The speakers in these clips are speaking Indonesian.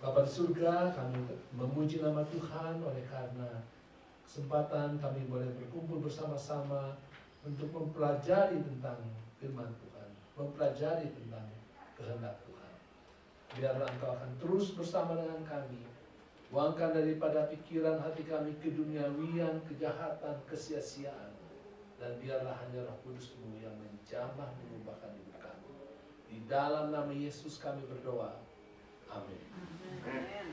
Bapa di surga, kami memuji nama Tuhan oleh karena kesempatan kami boleh berkumpul bersama-sama untuk mempelajari tentang firman Tuhan, mempelajari tentang kehendak Tuhan. Biarlah Engkau akan terus bersama dengan kami. Buangkan daripada pikiran hati kami keduniawian, kejahatan, kesia-siaan. Dan biarlah hanya Roh Kudus-Mu yang menjamah mengubahkan hidup kami. Di dalam nama Yesus kami berdoa. Amin. Amen.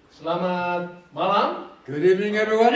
Selamat malam. Good evening, everyone.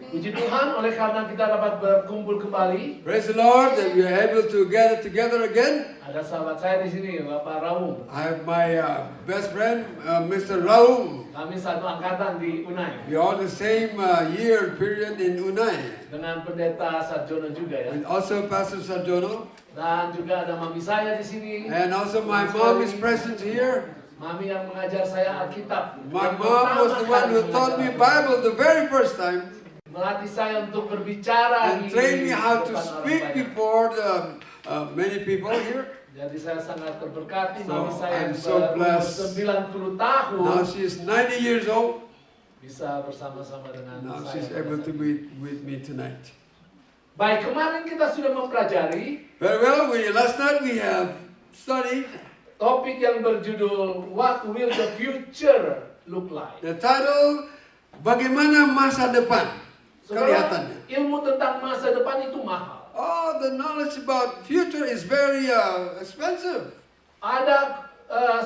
Puji Tuhan oleh karena kita dapat berkumpul kembali. Praise the Lord that we are able to gather together again. Ada sahabat saya di sini, Bapak Raum. I have my best friend, Mr. Raum. Kami satu angkatan di Unai. We are the same year period in Unai. Dengan Pendeta Sarjono juga ya. And also Pastor Sarjono. Dan juga ada mami saya di sini. And also my mom is present here. Mami yang mengajar saya Alkitab. My mom was the one who taught me Bible the very first time. Melatih saya untuk berbicara. And trained me how to speak before the many people here. Jadi saya sangat terberkati. So, Mami saya I'm juga so blessed. 90 tahun. Now she is 90 years old. Bisa bersama-sama dengan Now saya. she's able to be with me tonight. Baik, kemarin kita sudah mempelajari Very well, last night we have studied topik yang berjudul What Will the Future Look Like? the title, Bagaimana Masa Depan Kelihatannya. Ilmu tentang masa depan itu mahal. Oh, the knowledge about future is very expensive. Ada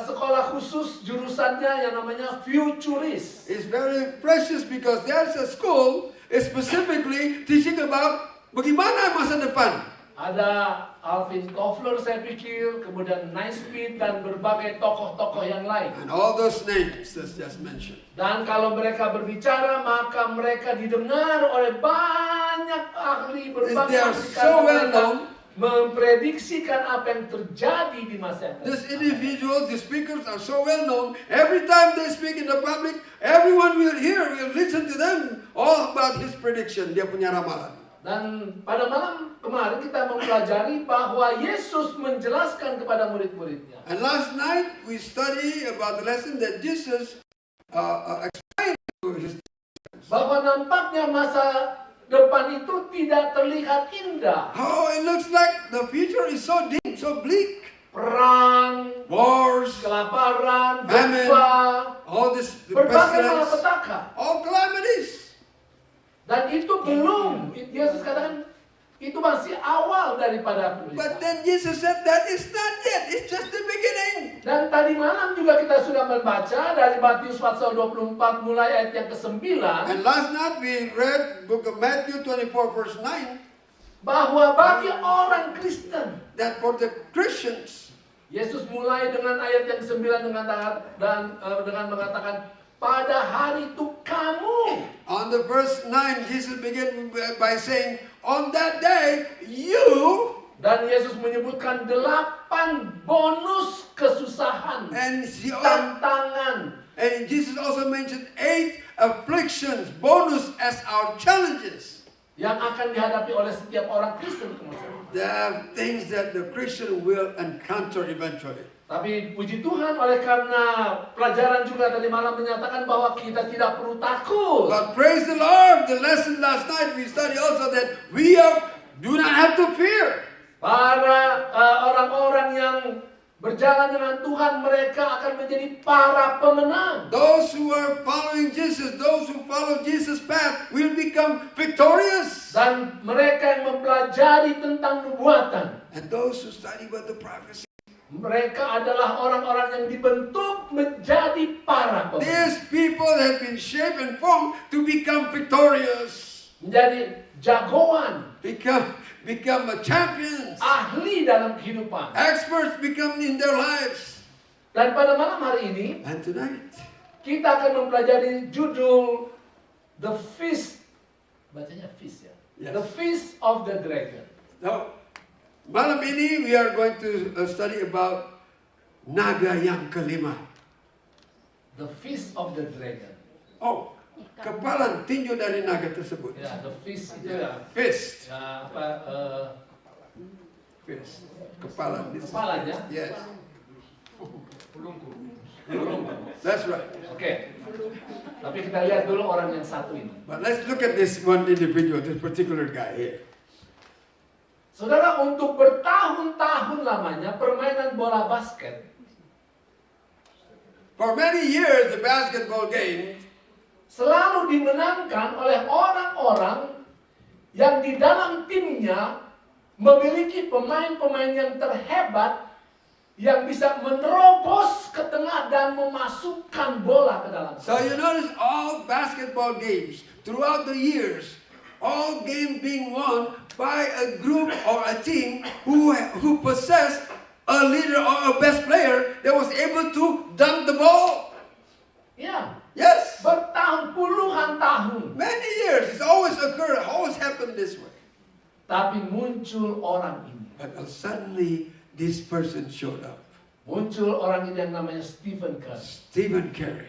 sekolah khusus jurusannya yang namanya futurist. It's very precious because there's a school specifically teaching about bagaimana masa depan. Ada Alvin Toffler saya pikir, kemudian Naismith dan berbagai tokoh-tokoh yang lain. And all those names that's just mentioned. Dan kalau mereka berbicara, maka mereka didengar oleh banyak ahli berbagai They are ahli, so karena well mereka known. memprediksikan apa yang terjadi di masa yang akan These datang. individuals, the speakers are so well known. Every time they speak in the public, everyone will hear, will listen to them all about his prediction. Dia punya ramalan. Dan pada malam kemarin kita mempelajari bahwa Yesus menjelaskan kepada murid-muridnya. And last night we study about the lesson that Jesus explained to his disciples. Bahwa nampaknya masa depan itu tidak terlihat indah. Oh, it looks like the future is so dim, so bleak. Perang, Wars, kelaparan, famine, gempa, all this berbagai pestilence, malapetaka. all calamities. Dan itu belum, Yesus katakan itu masih awal daripada But pemberitaan. then Jesus said that is not yet, it's just the beginning. Dan tadi malam juga kita sudah membaca dari Matius pasal 24 mulai ayat yang ke-9 And last night we read book of Matthew 24 verse 9 bahwa bagi orang Kristen, that for the Christians, Yesus mulai dengan ayat yang ke-9 dengan mengatakan pada hari itu kamu. on the verse 9 Jesus began by saying, on that day you, Dan Yesus menyebutkan 8 bonus kesusahan, and tantangan. And Jesus also mentioned 8 afflictions, bonus as our challenges. Yang akan dihadapi oleh setiap orang Kristen kemudian. The things that the Christian will encounter eventually. Tapi puji Tuhan oleh karena pelajaran juga tadi malam menyatakan bahwa kita tidak perlu takut. But praise the Lord, the lesson last night we studied also that do not have to fear. Para orang-orang yang berjalan dengan Tuhan, mereka akan menjadi para pemenang. Those who are following Jesus, those who follow Jesus' path will become victorious. Dan mereka yang mempelajari tentang nubuatan, And those who study about the prophecy, mereka adalah orang-orang yang dibentuk menjadi para pemenang. these people have been shaped and formed to become victorious. Menjadi jagoan, Become a champions. ahli dalam kehidupan. Experts become in their lives. Dan pada malam hari ini, And tonight, kita akan mempelajari judul The feast, bacanya feast ya. Yes. The feast of the dragon. Now, malam ini we are going to study about naga yang kelima. The feast of the dragon. Oh, kepalan tinju dari naga tersebut. Ya, the feast itu ya. Fist. Ya apa? Fist. Kepala. Kepalanya. Yes. Pelungku. That's right. Oke. Tapi kita lihat dulu orang yang satu ini. But let's look at this one individual, this particular guy here. Saudara, untuk bertahun-tahun lamanya permainan bola basket, For many years, the basketball game selalu dimenangkan oleh orang-orang yang di dalam timnya memiliki pemain-pemain yang terhebat yang bisa menerobos ke tengah dan memasukkan bola ke dalam. So you notice all basketball games throughout the years, all games being won by a group or a team who possessed a leader or a best player that was able to dunk the ball. Ya, Yes, bertahun puluhan tahun. many years. It's always occurred, always happened this way. Tapi muncul orang ini. But suddenly this person showed up. Muncul orang ini yang namanya Stephen Curry. Stephen Curry.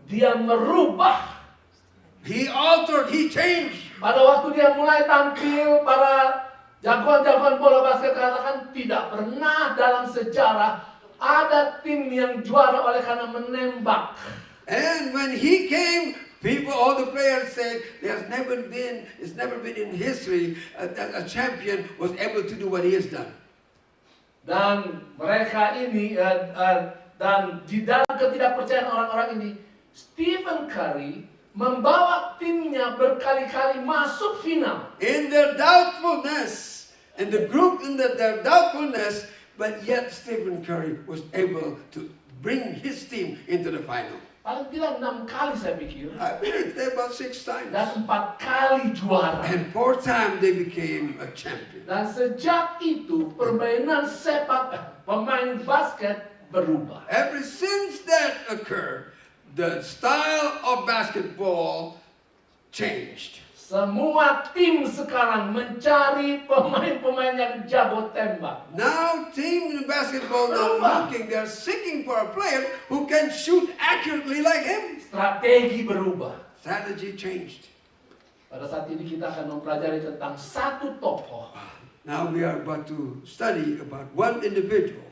Dia merubah. He altered, he changed. Pada waktu dia mulai tampil, para jagoan-jagoan bola basket katakan tidak pernah dalam sejarah ada tim yang juara oleh karena menembak. And when he came, all the players said, it's never been in history a champion was able to do what he has done. Dan mereka ini, dan di dalam ketidakpercayaan orang-orang ini, Stephen Curry membawa timnya berkali-kali masuk final. In their doubtfulness, and the group in their doubtfulness, but yet Stephen Curry was able to bring his team into the final. Paling tidak 6 kali saya pikir. I believe they about 6 times. Dan 4 kali juara. And 4th time they became a champion. Dan sejak itu permainan pemain basket berubah. Ever since that occurred, the style of basketball changed. Semua tim sekarang mencari pemain-pemain yang jago tembak. Now team in basketball they're seeking for a player who can shoot accurately like him. Strategi berubah. Strategy changed. Pada saat ini kita akan mempelajari tentang satu tokoh Now we are about to study about one individual.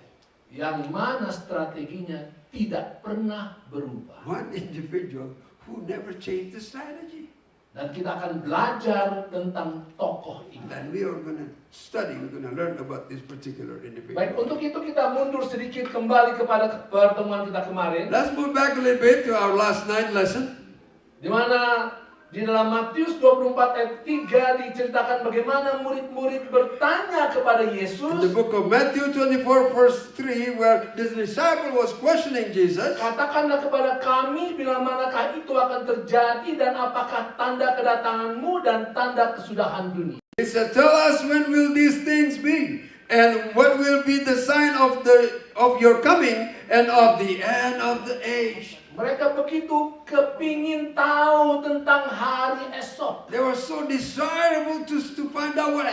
yang mana strateginya tidak pernah berubah. One individual who never changed the strategy. Dan kita akan belajar tentang tokoh ini. And we are going to study, we're going to learn about this particular individual. Baik, untuk itu kita mundur sedikit kembali kepada pertemuan kita kemarin. Let's move back a little bit to our last night lesson. Di mana di dalam Matius 24 ayat 3 diceritakan bagaimana murid-murid bertanya kepada In the Yesus. book of Matthew 24 verse 3, where this disciple was questioning Jesus. Katakanlah kepada kami bila manakah itu akan terjadi dan apakah tanda kedatanganmu dan tanda kesudahan dunia. He said, tell us when will these things be? And what will be the sign of your coming and of the end of the age? Mereka begitu kepingin tahu tentang hari esok. They were so desirable to find out what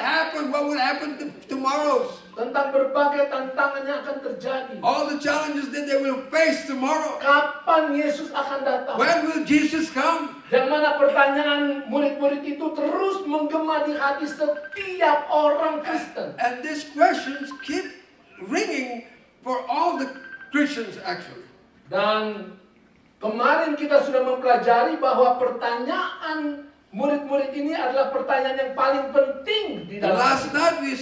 will happen tomorrow. Tentang berbagai tantangan yang akan terjadi. All the challenges that they will face tomorrow. Kapan Yesus akan datang? When will Jesus come? Yang mana pertanyaan murid-murid itu terus menggema di hati setiap orang Kristen. And these questions keep ringing for all the Christians actually. Dan kemarin kita sudah mempelajari bahwa pertanyaan murid-murid ini adalah pertanyaan yang paling penting di And dalam. last night we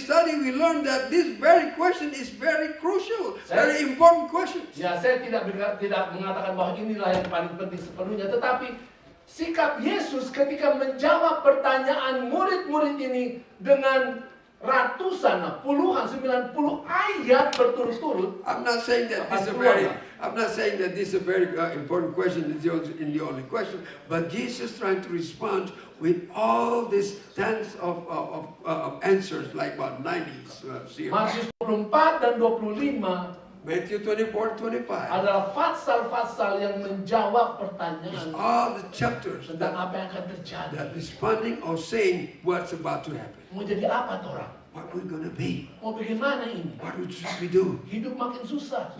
learned that this very question is very crucial, very important question. Ya, saya tidak mengatakan bahwa inilah yang paling penting sepenuhnya, tetapi sikap Yesus ketika menjawab pertanyaan murid-murid ini dengan ratusan, puluhan, 90 ayat berturut-turut. I'm not saying that this is a very important question. It's the only question, but Jesus trying to respond with all these tens of answers, like about 90s. Matius 24 dan 25 Matthew 24:25. adalah pasal-pasal yang menjawab It's pertanyaan all the chapters tentang that, apa yang akan terjadi. that responding or saying what's about to happen. Mau jadi apa tuh orang? What we're going to be. Mau bagaimana ini? What should we do? Hidup makin susah.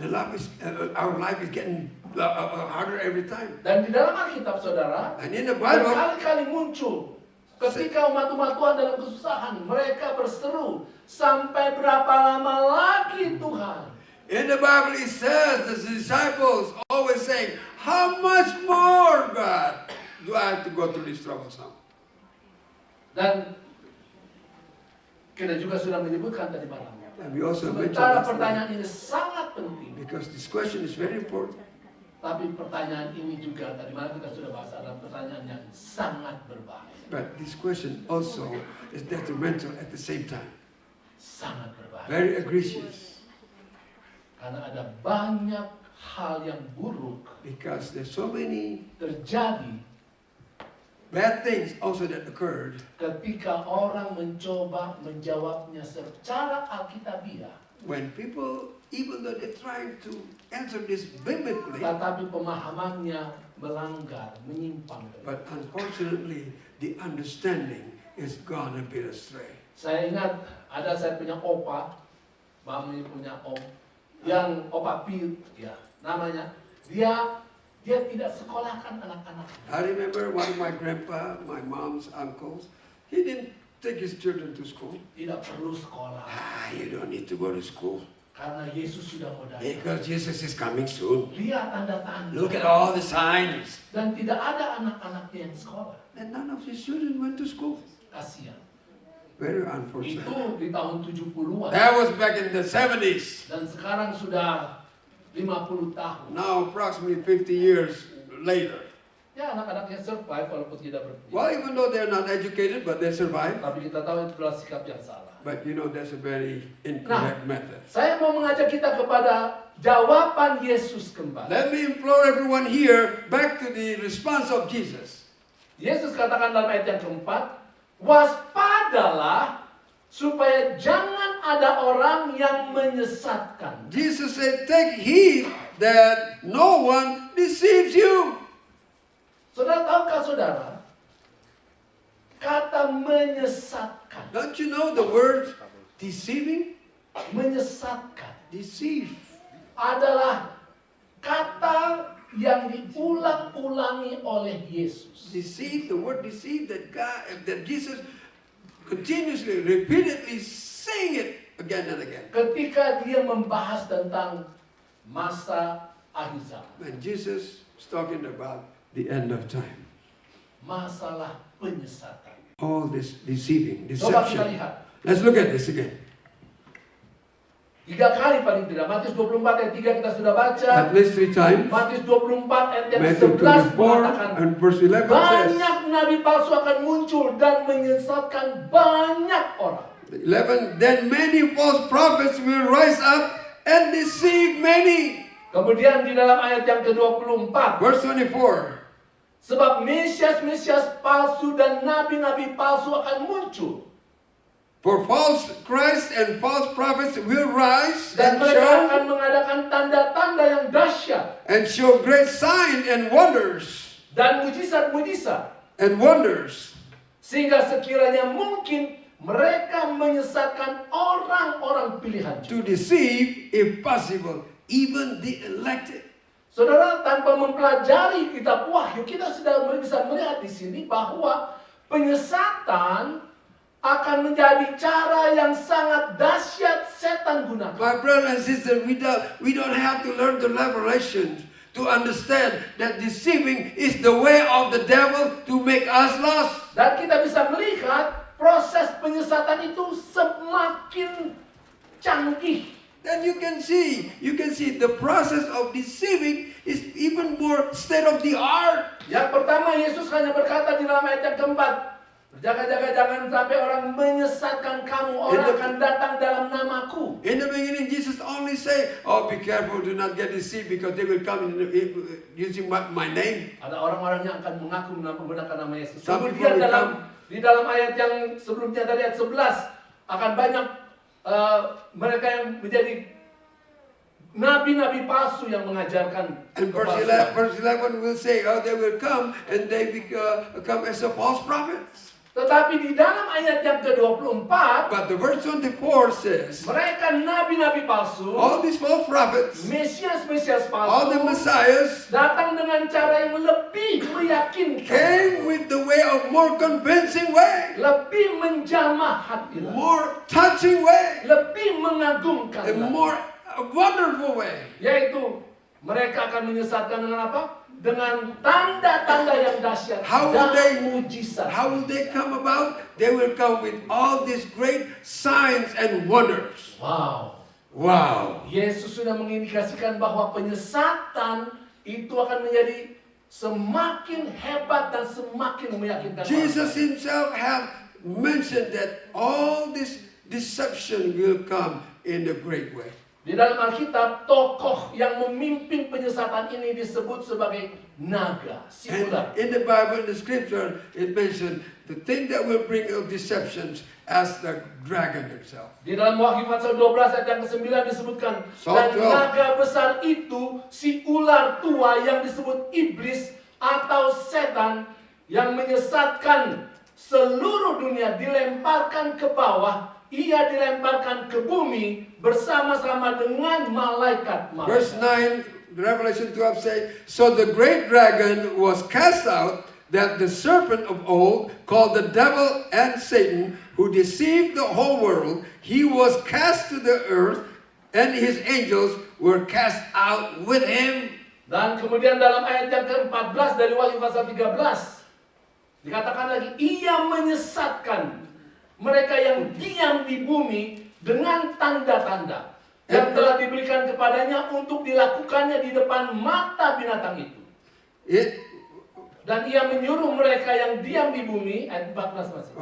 Our life is getting harder every time. Dan di dalam Alkitab, saudara, And in the Bible, berkali-kali muncul ketika umat-umat Tuhan dalam kesusahan, mereka berseru, sampai berapa lama lagi Tuhan? in the Bible it says the disciples always saying, how much more, God, do I have to go through this troublesome? Dan kita juga sudah menyebutkan tadi malam. And we also mentioned Sementara last night, pertanyaan ini sangat penting, because this question is very important. tapi pertanyaan ini juga tadi malam kita sudah bahas adalah pertanyaan yang sangat berbahaya. But this question also is detrimental at the same time. Sangat berbahaya. Very egregious. Karena ada banyak hal yang buruk Because there's so many terjadi bad things also that occurred ketika orang mencoba menjawabnya secara alkitabiah, when people, even though they're trying to answer this biblically, tetapi pemahamannya melanggar, menyimpang. but unfortunately the understanding is gone a bit astray. Saya ingat saya punya opa, mami punya om, yang opa Piut, ya namanya. Dia tidak sekolahkan anak-anak. I remember one of my grandpa, my mom's uncles, he didn't take his children to school. Tidak perlu sekolah You don't need to go to school karena Yesus sudah mau datang. because Jesus is coming soon. Lihat tanda-tanda. Look at all the signs. Dan tidak ada anak-anaknya yang sekolah. And none of his children went to school. Kasihan. Very unfortunate. Itu di tahun 70-an. That was back in the 70s. Dan sekarang sudah 50 tahun. Now approximately 50 years later. Ya, anak-anaknya survive walaupun tidak berpikir. Well, even though they're not educated, but they survive. Tapi kita tahu itu adalah sikap yang salah. But you know, that's a very incorrect method. Saya mau mengajak kita kepada jawaban Yesus kembali. Let me implore everyone here back to the response of Jesus. Yesus katakan dalam ayat yang keempat, waspadalah supaya jangan ada orang yang menyesatkan. Jesus said, take heed that no one deceives you. Saudara, tahukah saudara, kata menyesatkan, Don't you know the word deceiving? menyesatkan Deceive. adalah kata yang diulang-ulangi oleh Yesus. Deceive, the word deceive that Jesus continuously, repeatedly saying it again and again. Ketika dia membahas tentang masa akhir zaman, And Jesus is talking about the end of time. masalah penyesatan. All this deceiving, Coba kita deception. lihat. Let's look at this again. 3 kali paling tidak. Matius 24 ayat 3 kita sudah baca. At least 3 times. Matius 24 ayat yang Matthew 11 mengatakan, 24 and verse 11 says, banyak nabi palsu akan muncul dan menyesatkan banyak orang. 11, then many false prophets will rise up and deceive many. Kemudian di dalam ayat yang ke-24, Verse 24. sebab mesias-mesias palsu dan nabi-nabi palsu akan muncul. For false Christ and false prophets will rise Dan and mereka akan show, mengadakan tanda-tanda yang dahsyat great signs and wonders dan mujizat-mujizat. and wonders. Sehingga sekiranya mungkin mereka menyesatkan orang-orang pilihan Tuhan. To deceive, if possible, even the elected. Saudara, tanpa mempelajari kitab Wahyu, kita sudah bisa melihat di sini bahwa penyesatan akan menjadi cara yang sangat dahsyat setan gunakan. My brother and sister, we don't have to learn the revelation to understand that deceiving is the way of the devil to make us lost. Dan kita bisa melihat proses penyesatan itu semakin canggih. Then you can see the process of deceiving is even more state of the art. Yang pertama, Yesus hanya berkata di dalam ayat yang keempat, berjaga-jaga jangan sampai orang menyesatkan kamu, orang akan datang dalam namaku. In the beginning, Jesus only say, "Oh, be careful, do not get deceived, because they will come using my name." Ada orang-orang yang akan mengaku menggunakan nama Yesus. Some Kemudian people will di dalam ayat yang sebelumnya dari ayat 11 akan banyak mereka yang menjadi nabi-nabi palsu yang mengajarkan And kepalsuan. verse 11 will say how they will come and they come as a false prophets. Tetapi di dalam ayat yang ke-24, But the verse 24 says, mereka nabi-nabi palsu, all these false prophets, Mesias-Mesias all the palsu, messiahs, datang dengan cara yang lebih meyakinkan, came with the way of more convincing way, lebih menjamah hati, more touching way, lebih mengagumkan, a more wonderful way. yaitu mereka akan menyesatkan dengan apa? Dengan tanda-tanda yang dahsyat How will dan mujizat. How will they come about? They will come with all these great signs and wonders. Wow. Wow. Yesus sudah mengindikasikan bahwa penyesatan itu akan menjadi semakin hebat dan semakin meyakinkan. Jesus orang. himself have mentioned that all this deception will come in a great way. Di dalam Alkitab, tokoh yang memimpin penyesatan ini disebut sebagai naga, si And ular. in the Bible, in the scripture, it mentioned the thing that will bring out deceptions as the dragon himself. Di dalam Wahyu pasal 12 ayat yang ke-9 disebutkan, dan naga besar itu si ular tua yang disebut iblis atau setan yang menyesatkan seluruh dunia dilemparkan ke bawah. Ia dilemparkan ke bumi bersama-sama dengan malaikat-malaikat. Verse 9, Revelation 12 says, so the great dragon was cast out, that the serpent of old, called the devil and Satan, who deceived the whole world, he was cast to the earth, and his angels were cast out with him. Dan kemudian dalam ayat yang ke-14 dari Wahyu pasal 13, dikatakan lagi, ia menyesatkan mereka yang diam di bumi dengan tanda-tanda yang telah diberikan kepadanya untuk dilakukannya di depan mata binatang itu. Dan ia menyuruh mereka yang diam di bumi, ayat 14 masih,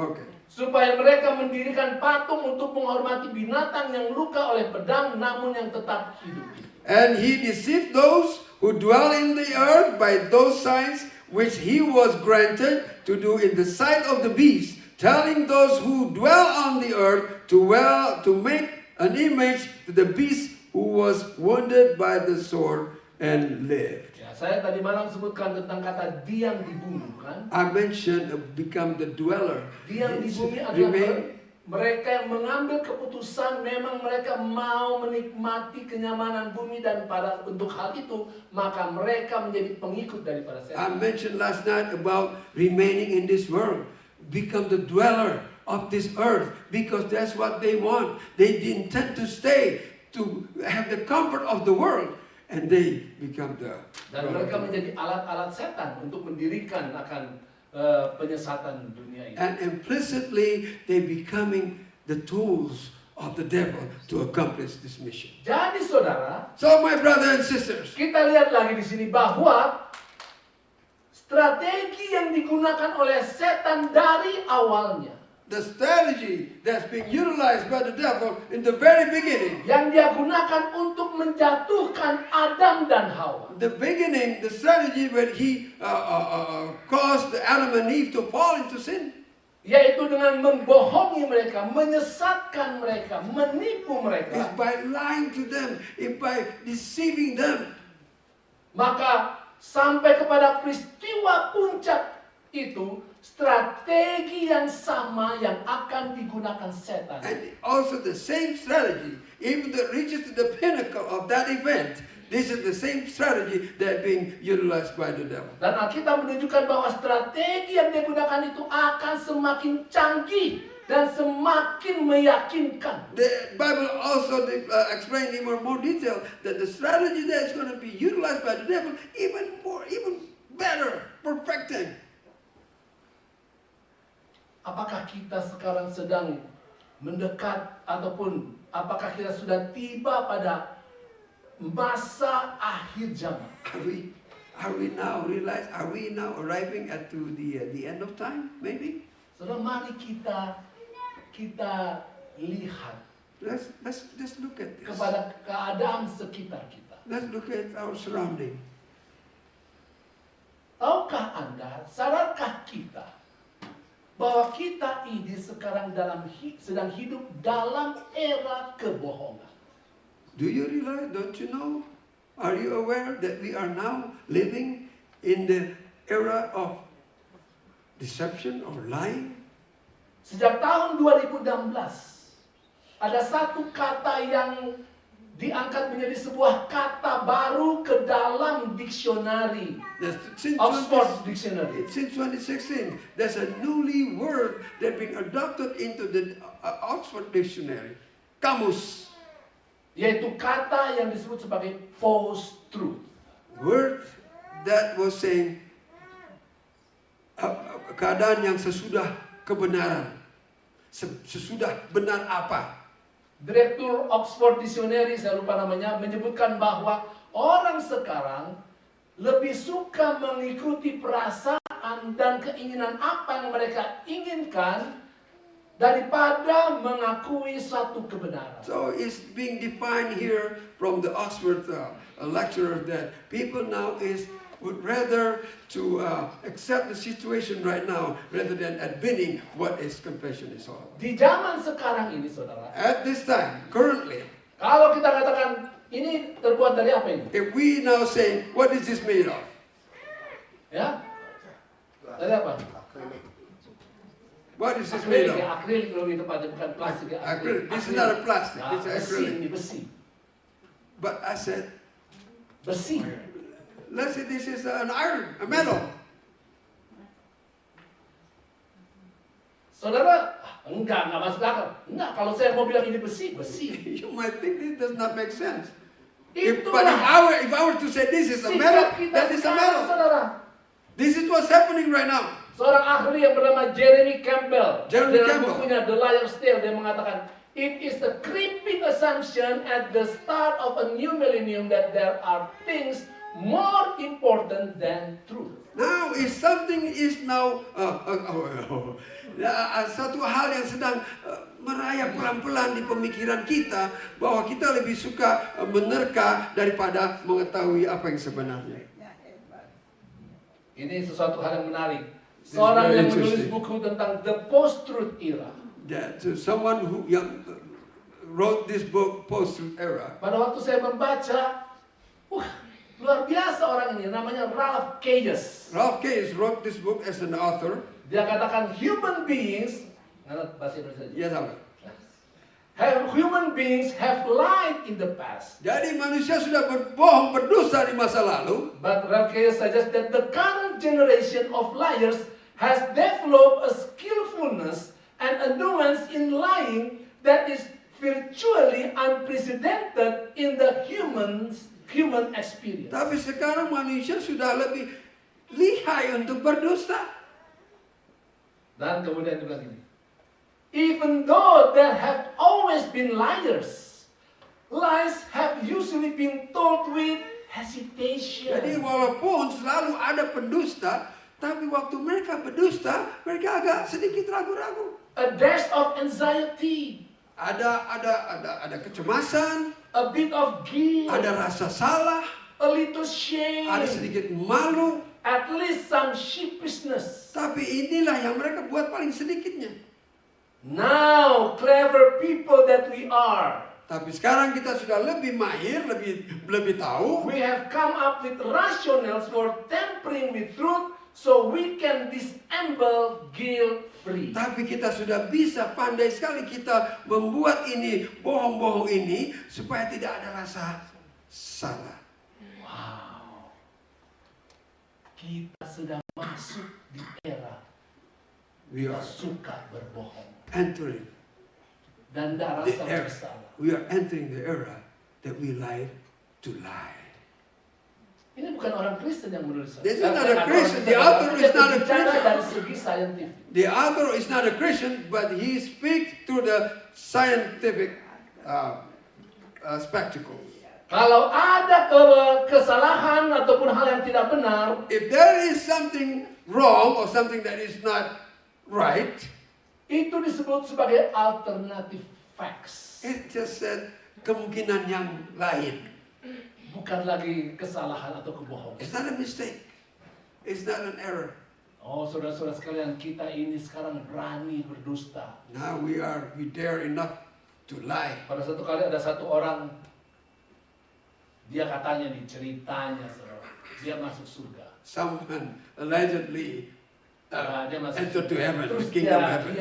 supaya mereka mendirikan patung untuk menghormati binatang yang luka oleh pedang namun yang tetap hidup. And he deceived those who dwell in the earth by those signs which he was granted to do in the sight of the beast, telling those who dwell on the earth to make an image to the beast who was wounded by the sword and lived. Ya, saya tadi malam sebutkan tentang kata diam di bumi, kan? I mentioned become the dweller. Diam di bumi adalah mereka yang mengambil keputusan, memang mereka mau menikmati kenyamanan bumi, dan pada untuk hal itu maka mereka menjadi pengikut daripada I setan. mentioned last night about remaining in this world. Become the dweller of this earth, because that's what they want. They intend to stay, to have the comfort of the world, and they become the Dan mereka menjadi alat-alat setan untuk mendirikan akan penyesatan dunia ini. and implicitly they becoming the tools of the devil to accomplish this mission. Jadi saudara, So my brothers and sisters, kita lihat lagi di sini bahwa strategi yang digunakan oleh setan dari awalnya, the strategy that's being utilized by the devil in the very beginning, yang dia gunakan untuk menjatuhkan Adam dan Hawa, the beginning, the strategy where he caused Adam and Eve to fall into sin, yaitu dengan membohongi mereka, menyesatkan mereka, menipu is mereka, by lying to them, is by deceiving them. maka sampai kepada peristiwa puncak itu, strategi yang sama yang akan digunakan setan. And also the same strategy, even though it reaches to the pinnacle of that event, this is the same strategy that being utilized by the devil. Dan Alkitab menunjukkan bahwa strategi yang digunakan itu akan semakin canggih dan semakin meyakinkan. The Bible also explains in more detail that the strategy that is going to be utilized by the devil even better, perfecting. Apakah kita sekarang sedang mendekat, ataupun apakah kita sudah tiba pada masa akhir zaman? Are we now arriving at the end of time? Maybe. Saudara, mari kita lihat Let's look at this. kepada keadaan sekitar kita. Let's look at our surrounding. Tahukah Anda, sadarkah kita bahwa kita ini sekarang sedang hidup dalam era kebohongan? Do you realize, don't you know? Are you aware that we are now living in the era of deception or lying? Sejak tahun 2016, ada satu kata yang diangkat menjadi sebuah kata baru ke dalam diksionari. Since Oxford Dictionary. Since 2016, there's a newly word that been adopted into the Oxford Dictionary. Kamus. Yaitu kata yang disebut sebagai false truth. Word that was saying keadaan yang sesudah kebenaran. Sesudah benar apa? Direktur Oxford Dictionary, saya lupa namanya, menyebutkan bahwa orang sekarang lebih suka mengikuti perasaan dan keinginan apa yang mereka inginkan daripada mengakui suatu kebenaran. So it's being defined here from the Oxford lecturer that people now would rather to accept the situation right now rather than admitting what is confession is all about. Di zaman sekarang ini, saudara, At this time, currently, kalau kita katakan ini terbuat dari apa ini? if we now say, what is this made of? Ya? Dari apa? What is this made Akrilik, of? ya, akrilik lebih tepatnya, bukan plastik ya. Acrylic. This is not a plastic, Nah, it's besi, acrylic. ini besi. But I said, Besi. let's say this is an iron, a metal. Saudara, enggak masuk akal. Enggak, kalau saya mau bilang ini besi, besi. You might think this does not make sense. Itulah If I were to say this is a sikap metal, kita that is a sekarang, metal. saudara. This is what's happening right now. Seorang ahli yang bernama Jeremy Campbell, Jeremy dalam Campbell. bukunya The Liar's Tale, dia mengatakan, it is the creeping assumption at the start of a new millennium that there are things more important than truth. Now, if something is now satu hal yang sedang merayap pelan-pelan di pemikiran kita bahwa kita lebih suka menerka daripada mengetahui apa yang sebenarnya. Ini sesuatu hal yang menarik. is Seorang very yang menulis interesting. buku tentang the post-truth era. That someone who wrote this book post-truth era. Pada waktu saya membaca, luar biasa orang ini, namanya Ralph Keyes. Ralph Keyes wrote this book as an author. Dia katakan human beings, bahasa Indonesia. Ya tahu. Human beings have lied in the past. Jadi manusia sudah berbohong, berdosa di masa lalu. But Ralph Keyes suggests that the current generation of liars has developed a skillfulness and a nuance in lying that is virtually unprecedented in the human experience. Tapi sekarang manusia sudah lebih lihai untuk berdosa. Dan kemudian dia bilang gini, even though there have always been liars, lies have usually been told with hesitation. Jadi walaupun selalu ada pendusta, tapi waktu mereka berdusta, mereka agak sedikit ragu-ragu. A dash of anxiety, Ada kecemasan, a bit of guilt, ada rasa salah, a little shame, ada sedikit malu. at least some sheepishness. Tapi inilah yang mereka buat paling sedikitnya. Now, clever people that we are, Tapi sekarang kita sudah lebih mahir, lebih tahu. we have come up with rationales for tampering with truth so we can dissemble guilt-free. Tapi kita sudah bisa, pandai sekali kita membuat ini, bohong-bohong ini, supaya tidak ada rasa salah. Wow. Kita sudah masuk di era We kita are suka berbohong entering dan tidak the rasa era. bersalah. We are entering the era that we like to lie. Ini bukan orang Kristen yang menulis. This is Saya not a katakan Christian. orang The author Kristen, is not a dia bicara Christian. dari segi saintifik. The author is not a Christian, but he speaks through the scientific spectacle. Kalau ada kesalahan ataupun hal yang tidak benar, If there is something wrong or something that is not right, itu disebut sebagai alternative facts. it just said kemungkinan yang lain. Bukan lagi kesalahan atau kebohongan. It's not a mistake. It's not an error. Oh, saudara-saudara sekalian, kita ini sekarang berani berdusta. Now we dare enough to lie. Pada satu kali ada satu orang Dia katanya nih ceritanya, saudara, dia masuk surga. Someone allegedly Dia masuk entered to surga. heaven, Terus the kingdom of heaven.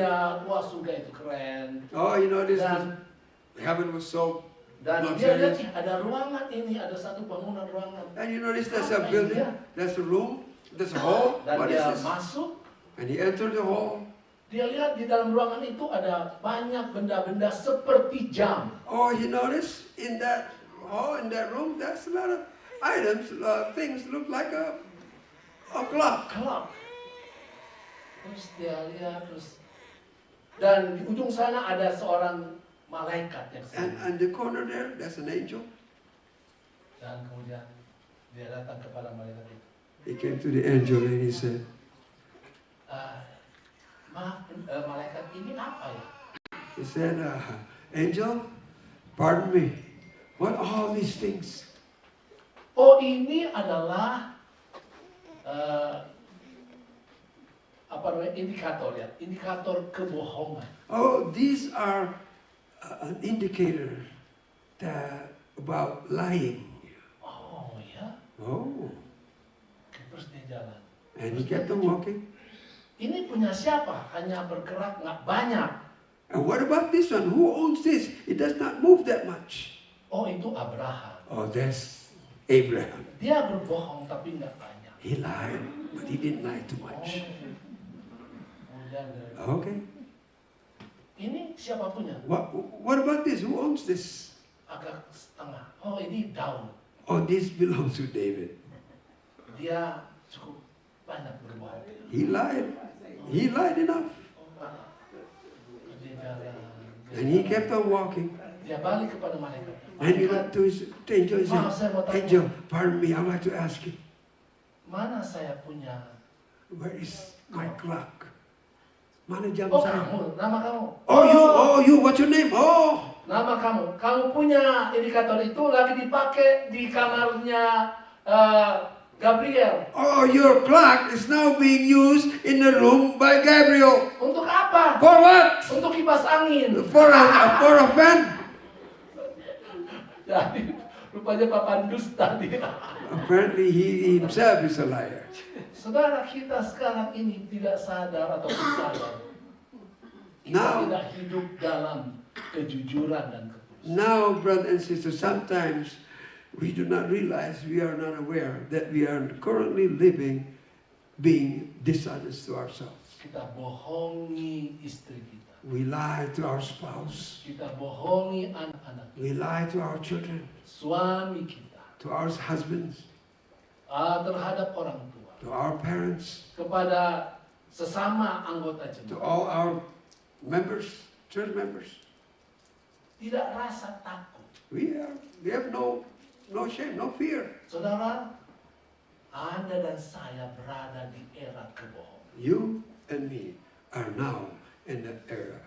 wah surga itu keren. Oh, you know this. Dan, Heaven was so dan dia lihat luxurious. nih, ada ruangan ini, ada satu bangunan ruangan. And you notice there's Apa a building, ini? there's a room, there's a hall. Dan What is dia this? masuk, And he entered the hall. dia lihat di dalam ruangan itu ada banyak benda-benda seperti jam. Oh, you notice in that hall, in that room, there's a lot of items, things look like a clock. Kelak. Terus dia lihat, dan di ujung sana ada seorang malaikat yang And sedang. in the corner there, there's an angel. Dan kemudian dia datang kepada malaikat itu. He came to the angel and he said, Maaf, malaikat ini apa ya? he said, angel, pardon me, what are all these things? Oh, ini adalah apa namanya, indikator ya, indikator kebohongan. Oh, these are an indicator about lying. Oh ya, Oh, terus dia jalan. and he kept on walking. Ini punya siapa? Hanya bergerak nggak banyak. And what about this one? Who owns this? It does not move that much. Oh, itu Abraham. Oh, that's Abraham. Dia berbohong tapi nggak banyak. He lied, but he didn't lie too Oh, much. kemudian Okay. ini siapa punya? What about this? Who owns this? Agak setengah. Oh, ini Daud. Oh, this belongs to David. Dia cukup banyak berbohong. He lied. He lied enough. Oh, banyak. Dia jalan. And he kept on walking. Dia balik kepada malaikat. And he went to his angel and Maaf, saya mau said, tanya. angel, pardon me, I'd like to ask you, Mana saya punya? where is my clock? Mana jam Oh, saya? kamu, nama kamu. Oh, you, what's your name? Oh, Nama kamu. Kamu punya indikator itu lagi dipakai di kamarnya Gabriel. oh, your clock is now being used in the room by Gabriel. Untuk apa? For what? Untuk kipas angin. For a fan? Jadi rupanya papan dusta dia. Apparently he himself is a liar. Saudara, kita sekarang ini tidak sadar atau sadar. Kita Now- tidak hidup dalam kejujuran dan ketulusan. Now, brothers and sisters, sometimes we do not realize, we are not aware that we are currently living being dishonest to ourselves. Kita bohongi istri kita. We lie to our spouse. Kita bohongi anak-anak kita. We lie to our children, Suami kita. to our husbands, Terhadap orang tua. to our parents, Kepada sesama anggota to jemaat. all our members, church members. Tidak rasa takut. We have no shame, no fear. Saudara, Anda dan saya berada di era kebohongan. You and me are now in the era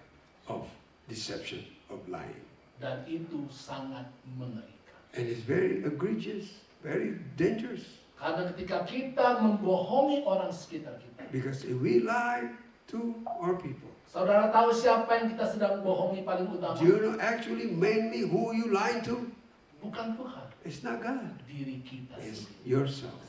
of deception, of lying. Dan itu sangat mengerikan. And it's very egregious, very dangerous. Karena ketika kita membohongi orang sekitar kita. Because if we lie to our people, Saudara tahu siapa yang kita sedang bohongi paling utama? do you know actually mainly who you lying to? Bukan Tuhan. It's not God. Diri kita It's sendiri. yourself.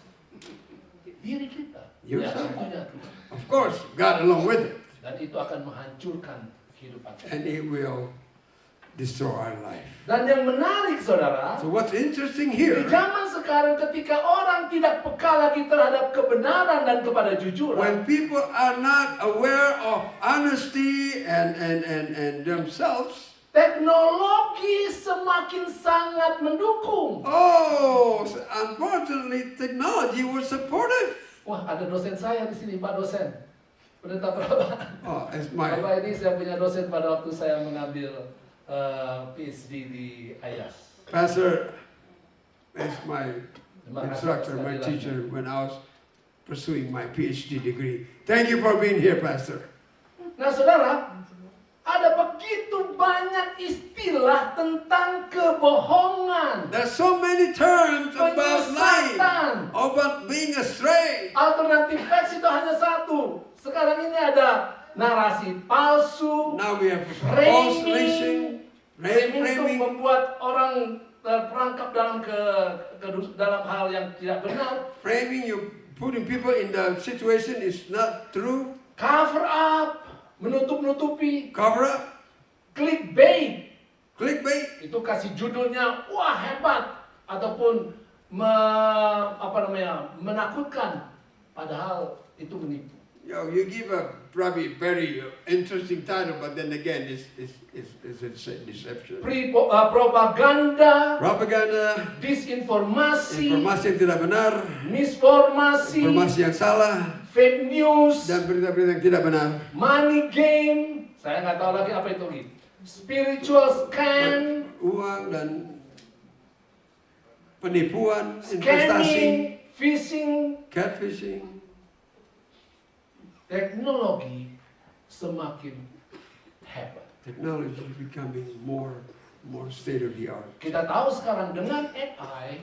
Diri kita. Yourself. Ya, tentunya Tuhan. Of course, God along with it. Dan itu akan menghancurkan kehidupan kita. And it will destroy our life. Dan yang menarik saudara, So what's interesting di here, zaman sekarang ketika orang tidak peka lagi terhadap kebenaran dan kepada jujuran, when people are not aware of honesty and themselves, teknologi semakin sangat mendukung. oh, unfortunately, technology was supportive. Wah, ada dosen saya di sini, Pak dosen. Pendeta Prabana. Oh, as my Bapak ini saya punya dosen pada waktu saya mengambil PhD di IAS. pastor, as my Terima kasih instructor, atas my kehadirannya. teacher, when I was pursuing my PhD degree. Thank you for being here, Pastor. Nah saudara, ada begitu banyak istilah tentang kebohongan, There's so many terms about lying, penyesatan. about being astray. Alternatif teks itu hanya satu. Sekarang ini ada narasi palsu, Now we have false framing framing, untuk membuat orang terperangkap dalam hal yang tidak benar, Framing, you putting people in the situation is not true. cover up, menutup-nutupi, Cover up, clickbait, clickbait. itu kasih judulnya wah hebat ataupun menakutkan, padahal itu menipu. You give a probably very interesting title, but then again, it's a deception. Propaganda, Propaganda, disinformasi, informasi yang tidak benar, misformasi, informasi yang salah, fake news, dan berita-berita yang tidak benar. money game, saya nggak tahu lagi apa itu lagi, spiritual scam, Uang dan penipuan, investasi, scamming, phishing. catfishing. Teknologi semakin hebat. Technology becoming more state of the art. Kita tahu sekarang dengan AI,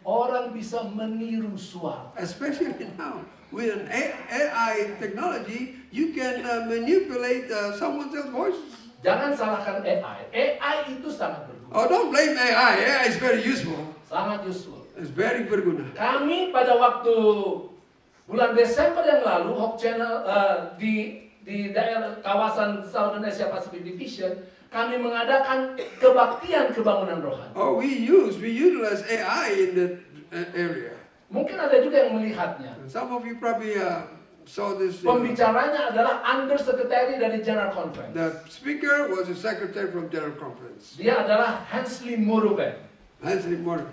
orang bisa meniru suara. Especially now, with an AI technology, you can manipulate someone else's voice. Jangan salahkan AI. AI itu sangat berguna. Oh, don't blame AI. AI is very useful. Sangat useful. It's very berguna. Kami pada waktu bulan Desember yang lalu, Hope Channel di daerah kawasan Southern Asia Pacific Division, kami mengadakan kebaktian kebangunan rohani. Oh, we utilize AI in that area. Mungkin ada juga yang melihatnya. Some of you probably saw this. Pembicaranya adalah Under Secretary dari General Conference. The speaker was a secretary from General Conference, Dia adalah Hensley Muruven. Hensley Morgan.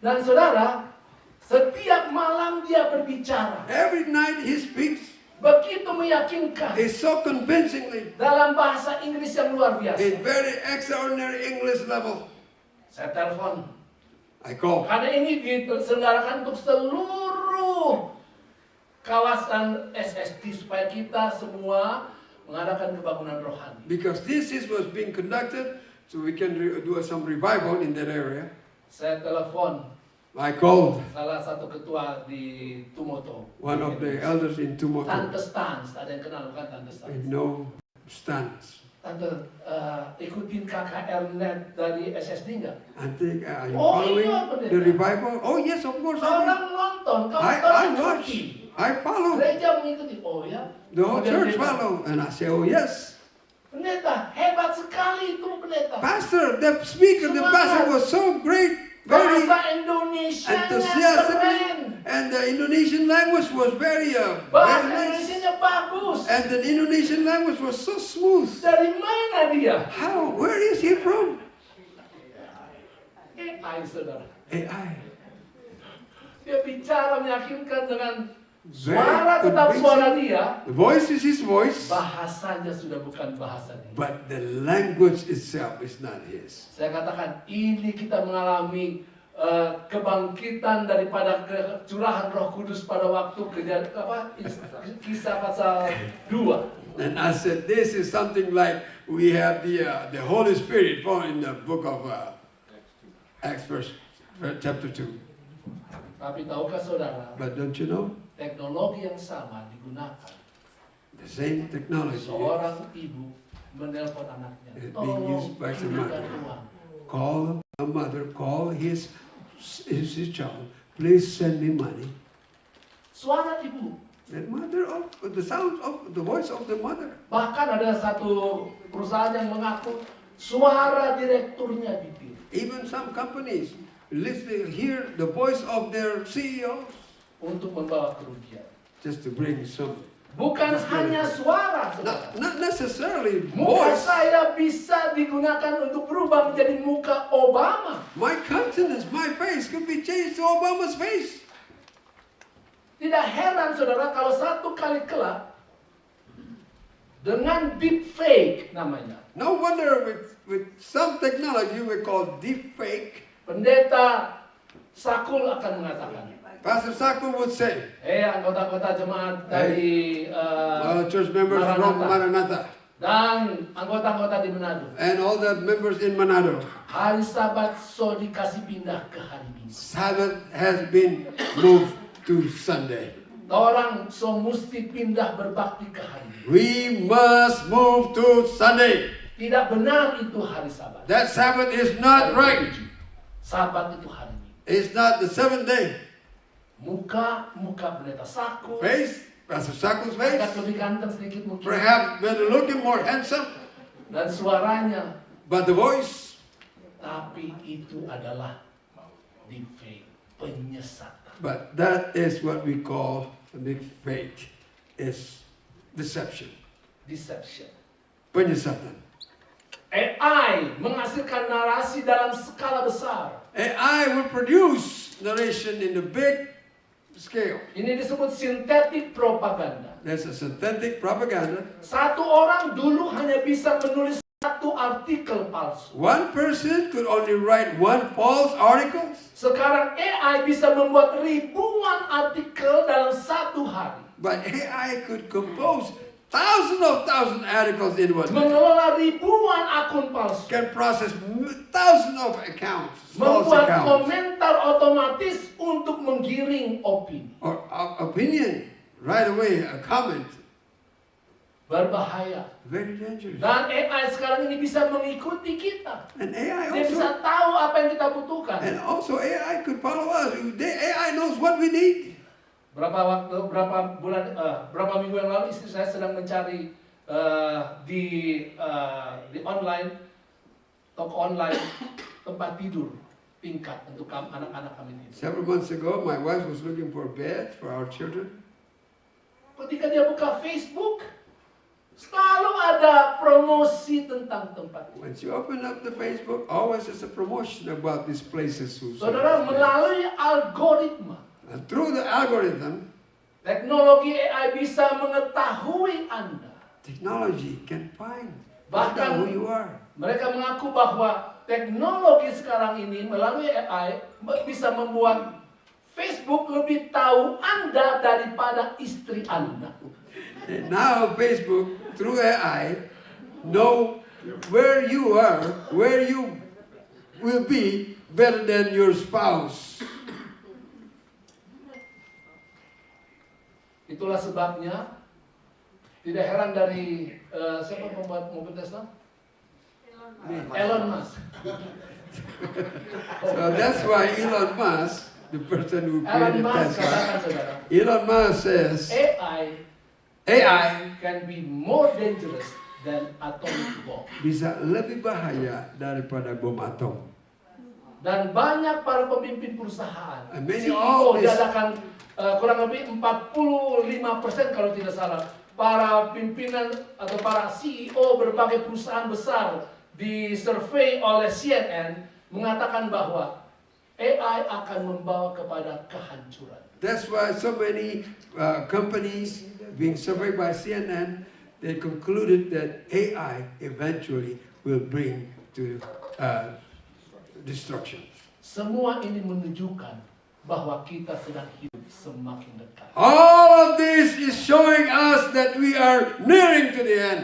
Dan saudara, setiap malam dia berbicara. Every night he speaks. Begitu meyakinkan. It's so convincingly. Dalam bahasa Inggris yang luar biasa. In very extraordinary English level. Saya telepon. I call. Karena ini diselenggarakan untuk seluruh kawasan SSD supaya kita semua mengadakan kebangunan rohani. Because this was being conducted, so we can do some revival in that area. Saya telepon I called salah satu ketua di Tumoto. one of the elders in Tumoto. Tante Stans, ada yang kenal bukan Tante Stans? No stance. Tante ikutin KKR net dari SSD nggak? I think, are you Oh, following iya, pendeta. the revival? Oh yes, of course. Orang nonton, kamu I watch. I follow. Gereja mengikuti. Oh ya. The whole Kemudian church pendeta, follow. And I say, oh yes. Pendeta, hebat sekali itu pendeta. Pastor, the speaker, the pastor was so great. Very Bahasa Indonesia enthusiastic. keren. And the Indonesian language was very Bahasa nice. Indonesia bagus. And the Indonesian language was so smooth. Dari mana dia? How? Where is he from? AI, saudara. AI. Dia bicara meyakinkan dengan Very suara tetap convincing. suara dia. The voice is his voice, Bahasanya sudah bukan bahasa dia. but the language itself is not his. Saya katakan ini kita mengalami kebangkitan daripada kecurahan Roh Kudus pada waktu Kisah pasal 2. And I said, this is something like we have the Holy Spirit in the book of Acts, chapter 2. Tapi tahukah saudara, But don't you know? teknologi yang sama digunakan. The same technology Seorang ibu menelpon anaknya. is being Tolong used by the kirimkan mother. uang. Call a mother, call his child, please send me money. Suara ibu. The mother of the sound of the voice of the mother. Bahkan ada satu perusahaan yang mengaku suara direkturnya ditiru. Even some companies listen, hear the voice of their CEO Untuk membawa kerugian. just to bring some. Bukan hanya suara, saudara. Not necessarily Muka voice. saya bisa digunakan untuk berubah menjadi muka Obama. My countenance, my face could be changed to Obama's face. Tidak heran saudara kalau satu kali kelak dengan deep fake namanya. No wonder with some technology we call deep fake. Pendeta Sakul akan mengatakan, Pastor Saku would say, anggota-anggota jemaat dari church members from Maranatha dan anggota-anggota di Manado, and all the members in Manado, hari Sabat so dikasih pindah ke hari Minggu. Sabbath has been moved to Sunday. Orang so mesti pindah berbakti ke hari Minggu. We must move to Sunday. Tidak benar itu hari Sabat. That Sabbath is not right. Sabat itu hari Minggu. It's not the seventh day. Muka pendeta Saku Face, Pastor Saku's agak face, lebih ganteng sedikit mungkin. perhaps better looking, more handsome, Dan suaranya, but the voice, tapi itu adalah deepfake, penyesatan. but that is what we call the fake, is deception, Deception. penyesatan. AI menghasilkan narasi dalam skala besar. AI will produce narration in the big scale. Ini disebut synthetic propaganda. There's a synthetic propaganda. Satu orang dulu hanya bisa menulis satu artikel palsu. One person could only write one false article. Sekarang AI bisa membuat ribuan artikel dalam satu hari. But AI could compose thousands articles in one day. Mengelola ribuan akun palsu. Can process thousands of accounts, false Membuat accounts, komentar otomatis untuk menggiring opini. or opinion right away, a comment. Berbahaya. Very dangerous. Dan AI sekarang ini bisa mengikuti kita. And AI Dia bisa also, tahu apa yang kita butuhkan. and also AI could follow us. AI knows what we need. Berapa minggu yang lalu istri saya sedang mencari di online, toko online tempat tidur tingkat untuk anak-anak kami tidur. Several months ago, my wife was looking for a bed for our children. Ketika dia buka Facebook, selalu ada promosi tentang tempat tidur. When she opened up the Facebook, always there's a promotion about these places. Saudara, melalui algoritma, And through the algorithm, teknologi AI bisa mengetahui Anda. technology can find Bahkan who you are. mereka mengaku bahwa teknologi sekarang ini melalui AI bisa membuat Facebook lebih tahu Anda daripada istri Anda. And now Facebook, through AI, know where you are, where you will be better than your spouse. Itulah sebabnya tidak heran dari siapa pembuat mobil Tesla? Elon Musk. So that's why Elon Musk, the person who Elon created Musk katakan, Tesla, saudara, Elon Musk says AI can be more dangerous than atomic bomb. bisa lebih bahaya daripada bom atom. Dan banyak para pemimpin perusahaan, And many CEO of this- diadakan kurang lebih 45% kalau tidak salah, para pimpinan atau para CEO berbagai perusahaan besar disurvei oleh CNN mengatakan bahwa AI akan membawa kepada kehancuran. That's why so many companies being surveyed by CNN, they concluded that AI eventually will bring to destruction. Semua ini menunjukkan bahwa kita sedang hidup semakin dekat. All of this is showing us that we are nearing to the end.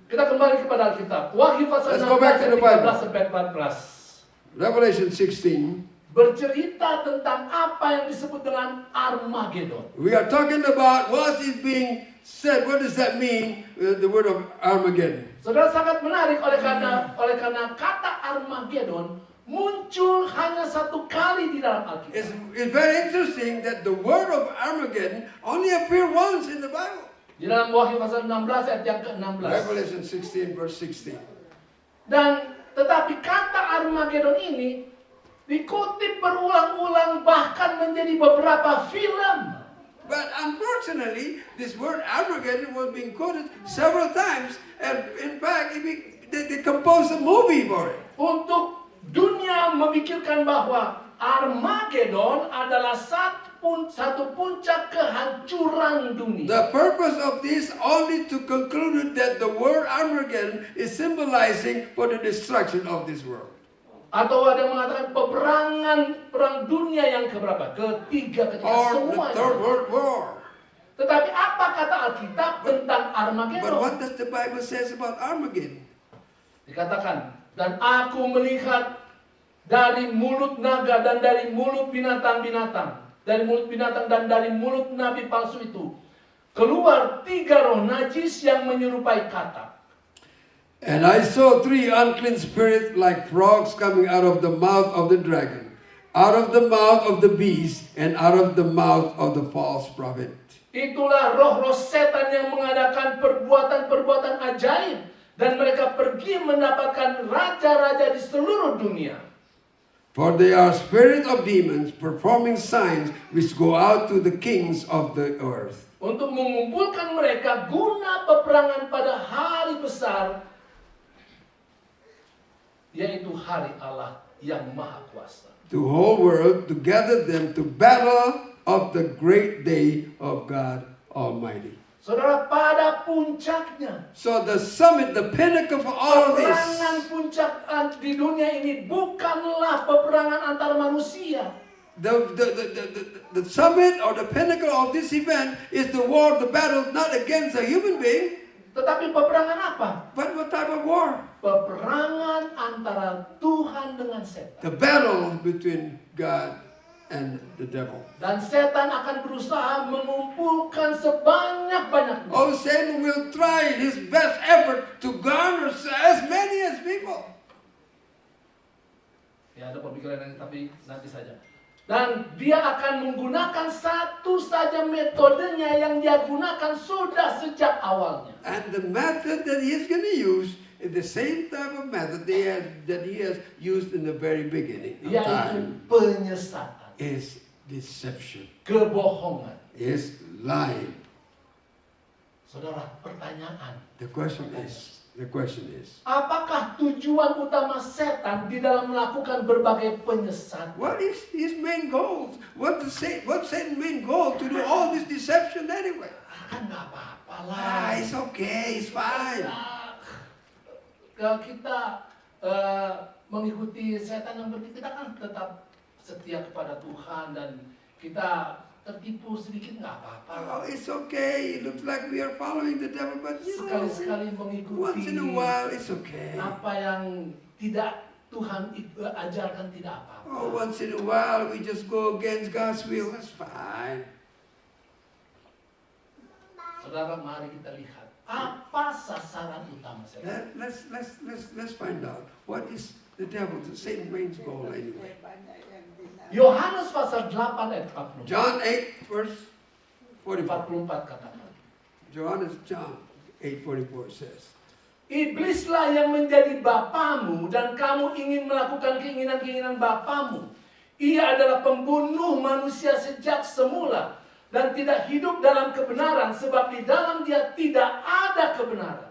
Kita kembali kepada Alkitab. Wahyu pasal Let's go back 16 to the ayat Bible. 13 sampai 14 Revelation 16, bercerita tentang apa yang disebut dengan Armageddon. we are talking about what is being said. What does that mean, the word of Armageddon? Saudara, sangat menarik oleh karena kata Armageddon muncul hanya satu kali di dalam Alkitab. It's very interesting that the word of Armageddon only appeared once in the Bible. Di dalam Wahyu pasal 16 ayat yang ke-16. Revelation 16, verse 16. Dan tetapi kata Armageddon ini dikutip berulang-ulang bahkan menjadi beberapa film. But unfortunately, this word Armageddon was being quoted several times, and in fact, they composed a movie for it. Untuk dunia memikirkan bahwa Armageddon adalah satu puncak kehancuran dunia. The purpose of this only to conclude that the word Armageddon is symbolizing for the destruction of this world. Atau ada yang mengatakan perang dunia yang keberapa? Ketiga ketika Or the semuanya. Third World War. Tetapi apa kata Alkitab tentang But Armageddon? what does the Bible says about Armageddon? Dikatakan, dan aku melihat dari mulut naga dan dari mulut binatang-binatang, dari mulut binatang dan dari mulut nabi palsu itu, keluar 3 roh najis yang menyerupai katak. And I saw three unclean spirits like frogs coming out of the mouth of the dragon, out of the mouth of the beast, and out of the mouth of the false prophet. Itulah roh-roh setan yang mengadakan perbuatan-perbuatan ajaib. Dan mereka pergi mendapatkan raja-raja di seluruh dunia. For they are spirits of demons performing signs which go out to the kings of the earth. Untuk mengumpulkan mereka guna peperangan pada hari besar, yaitu hari Allah yang Maha Kuasa. The whole world to gather them to battle of the great day of God Almighty. Saudara, pada puncaknya, So the summit, the pinnacle for all of peperangan this, puncak di dunia ini bukanlah peperangan antar manusia. the summit or the pinnacle of this event is the war, the battle not against a human being, Tetapi peperangan apa? but what type of war? Peperangan antara Tuhan dengan setan. The battle between God and the devil. Dan setan akan berusaha mengumpulkan sebanyak-banyaknya. Oh, Satan will try his best effort to garner as many as people. Ya, ada pemikiran yang tapi nanti saja. Dan dia akan menggunakan satu saja metodenya yang dia gunakan sudah sejak awalnya. And the method that he is going to use is the same type of method that he has used in the very beginning of Yaitu time. penyesatan, Is deception, kebohongan. is lying. Saudara, pertanyaan. The question is, Apakah tujuan utama setan di dalam melakukan berbagai penyesatan? what is his main goal? What's Satan's main goal to do all this deception anyway? Kan nggak apa-apa lah. It's okay, it's fine. Kalau kita mengikuti setan yang penting kita kan tetap setia kepada Tuhan dan kita tertipu sedikit nggak apa-apa. Oh, it's okay. It looks like we are following the devil, but Sekali-sekali mengikuti once in a while, it's okay. apa yang tidak Tuhan ajarkan tidak apa-apa. Oh, once in a while, we just go against God's will. That's fine. Saudara, mari kita lihat apa sasaran utama setan. Let's find out what is the devil, the Satan's main goal anyway. Yohanes pasal 8 ayat 44. John 8 verse 44. 44 katakan. John 8:44 says, Iblislah yang menjadi bapamu dan kamu ingin melakukan keinginan-keinginan bapamu. Ia adalah pembunuh manusia sejak semula dan tidak hidup dalam kebenaran sebab di dalam dia tidak ada kebenaran.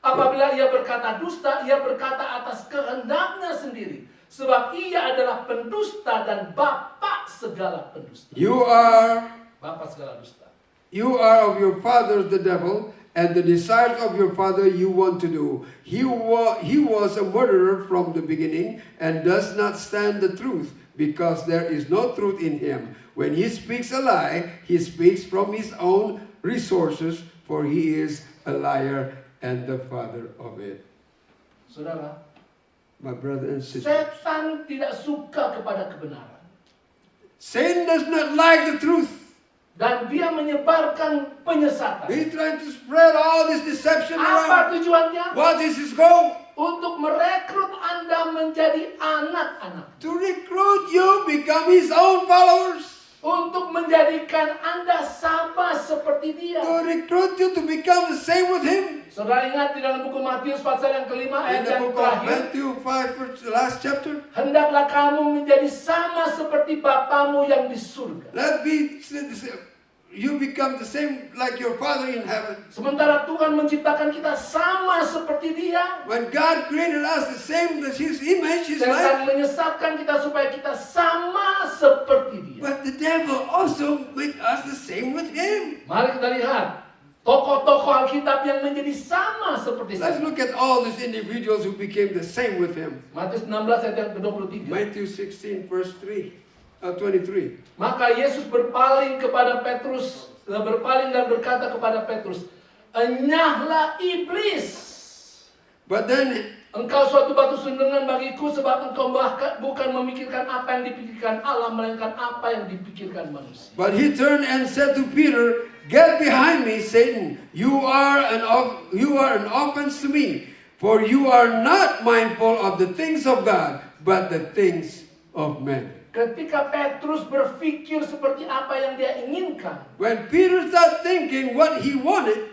Apabila ia berkata dusta, ia berkata atas kehendaknya sendiri. Sebab ia adalah pendusta dan bapa segala pendusta. You are Bapa segala dusta. of your father the devil, and the desires of your father you want to do. He was a murderer from the beginning, and does not stand the truth, because there is no truth in him. When he speaks a lie, he speaks from his own resources, for he is a liar and the father of it. Saudara, My brother and sister, setan tidak suka kepada kebenaran. Satan does not like the truth. Dan dia menyebarkan penyesatan. He's trying to spread all this deception around. Apa tujuannya? What is his goal? Untuk merekrut Anda menjadi anak-anak. To recruit you, become his own followers. Untuk menjadikan Anda sama seperti dia. To recruit you to become the same with him. Saudara ingat di dalam buku Matius pasal yang kelima In ayat the yang book of terakhir. Matthew 5, verse, the last chapter, Hendaklah kamu menjadi sama seperti Bapamu yang di surga. you become the same like your Father in heaven. Sementara Tuhan menciptakan kita sama seperti dia. When God created us the same as His image, His Setan life, menyesatkan kita supaya kita sama seperti dia. but the devil also make us the same with Him. Mari kita lihat tokoh-tokoh Alkitab yang menjadi sama seperti Let's setan. look at all these individuals who became the same with Him. Matius 16 ayat yang ke-23. Matthew 16, verse 23. Maka Yesus berpaling kepada Petrus, berpaling dan berkata kepada Petrus, "Enyahlah iblis. But then Engkau suatu batu sandungan bagiku sebab engkau bukan memikirkan apa yang dipikirkan Allah, melainkan apa yang dipikirkan manusia." But he turned and said to Peter, "Get behind me, Satan. You are an offense to me. For you are not mindful of the things of God, but the things of men. Ketika Petrus berpikir seperti apa yang dia inginkan, When Peter started thinking what he wanted,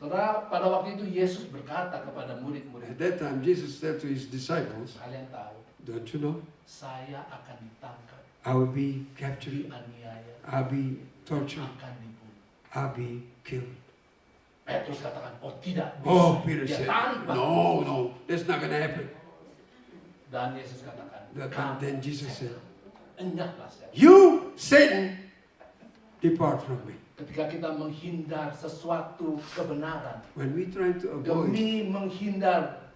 saudara, pada waktu itu Yesus berkata kepada murid-murid, at that time Jesus said to his disciples, kalian tahu, don't you know, saya akan ditangkap, I will be captured, dianiaya, I'll be tortured, akan dibunuh. I'll be killed. Petrus katakan, oh tidak bisa. Oh, Peter Dia said, tarik balik. no, that's not going to happen. Dan Yesus katakan, Then Jesus said, enyahlah saya. you, Satan, depart from me. Ketika kita menghindar sesuatu kebenaran, When we try to avoid, demi menghindar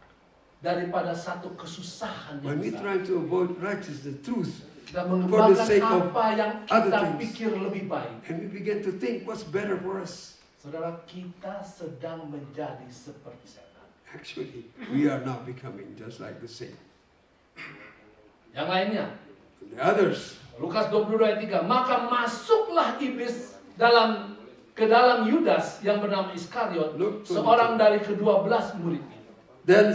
daripada satu kesusahan yang when we besar, try to avoid righteousness, the truth, kita for the mengembangkan sake of apa yang other kita things. pikir lebih baik. and we begin to think what's better for us. Saudara, kita sedang menjadi seperti setan. Actually, we are now becoming just like the Satan. Yang lainnya, And the others, Lukas 22 ayat 3, maka masuklah iblis ke dalam Yudas yang bernama Iskariot, Look to seorang the- dari ke-12 muridnya. then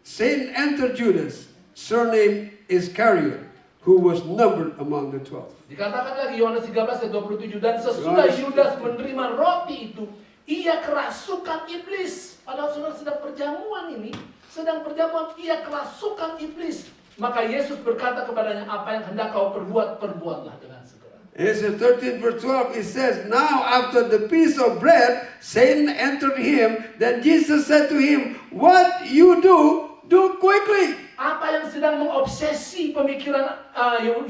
Satan entered Judas, surname Iscariot, who was numbered among the 12. Dikatakan lagi Yohanes 13 ayat 27, dan sesudah Yudas menerima roti itu, ia kerasukan iblis. Padahal saudara sedang perjamuan ini, ia kerasukan iblis. Maka Yesus berkata kepadanya, apa yang hendak kau perbuat, perbuatlah dengan segera. Genesis 13 verse 12, it says, now after the piece of bread, Satan entered him. Then Jesus said to him, what you do quickly. Apa yang sedang mengobsesi pemikiran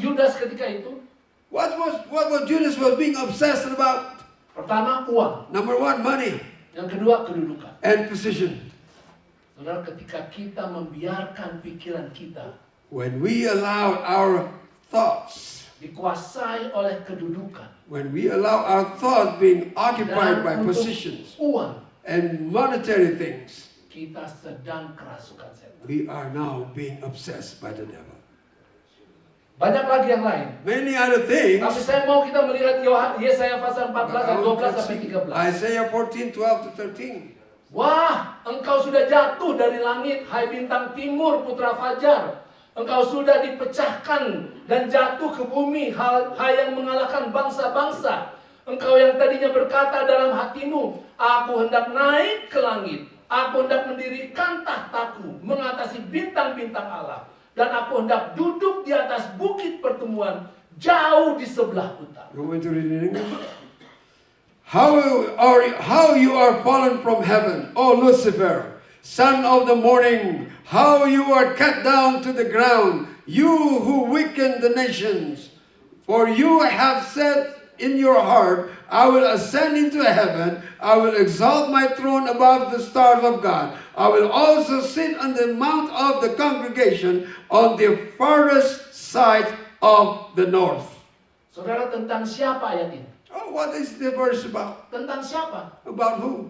Yudas ketika itu? What was Judas was being obsessed about? Pertama, uang. Number one, money Yang kedua, kedudukan. and position. Saudara, ketika kita membiarkan pikiran kita When we allow our thoughts, dikuasai oleh kedudukan when we allow our thoughts being occupied dan by untuk positions uang, and monetary things, kita sedang kerasukan setan. we are now being obsessed by the devil. Banyak lagi yang lain. Many other things. Tapi saya mau kita melihat Yesaya pasal 14 but ayat I want 12 to sampai see 13. Isaiah 14, 12 to 13. Wah, engkau sudah jatuh dari langit, hai bintang timur putra fajar. Engkau sudah dipecahkan dan jatuh ke bumi, hai yang mengalahkan bangsa-bangsa. Engkau yang tadinya berkata dalam hatimu, aku hendak naik ke langit. Aku hendak mendirikan tahtaku, mengatasi bintang-bintang Allah. Dan aku hendak duduk di atas bukit pertemuan, jauh di sebelah utara. You want me to read it in English? How you are fallen from heaven, O Lucifer, son of the morning, how you are cut down to the ground, you who weaken the nations. For you have said in your heart, I will ascend into heaven, I will exalt my throne above the stars of God. I will also sit on the mount of the congregation on the farthest side of the north. Saudara, tentang siapa ayat ini? Oh, what is the verse about? Tentang siapa? About who?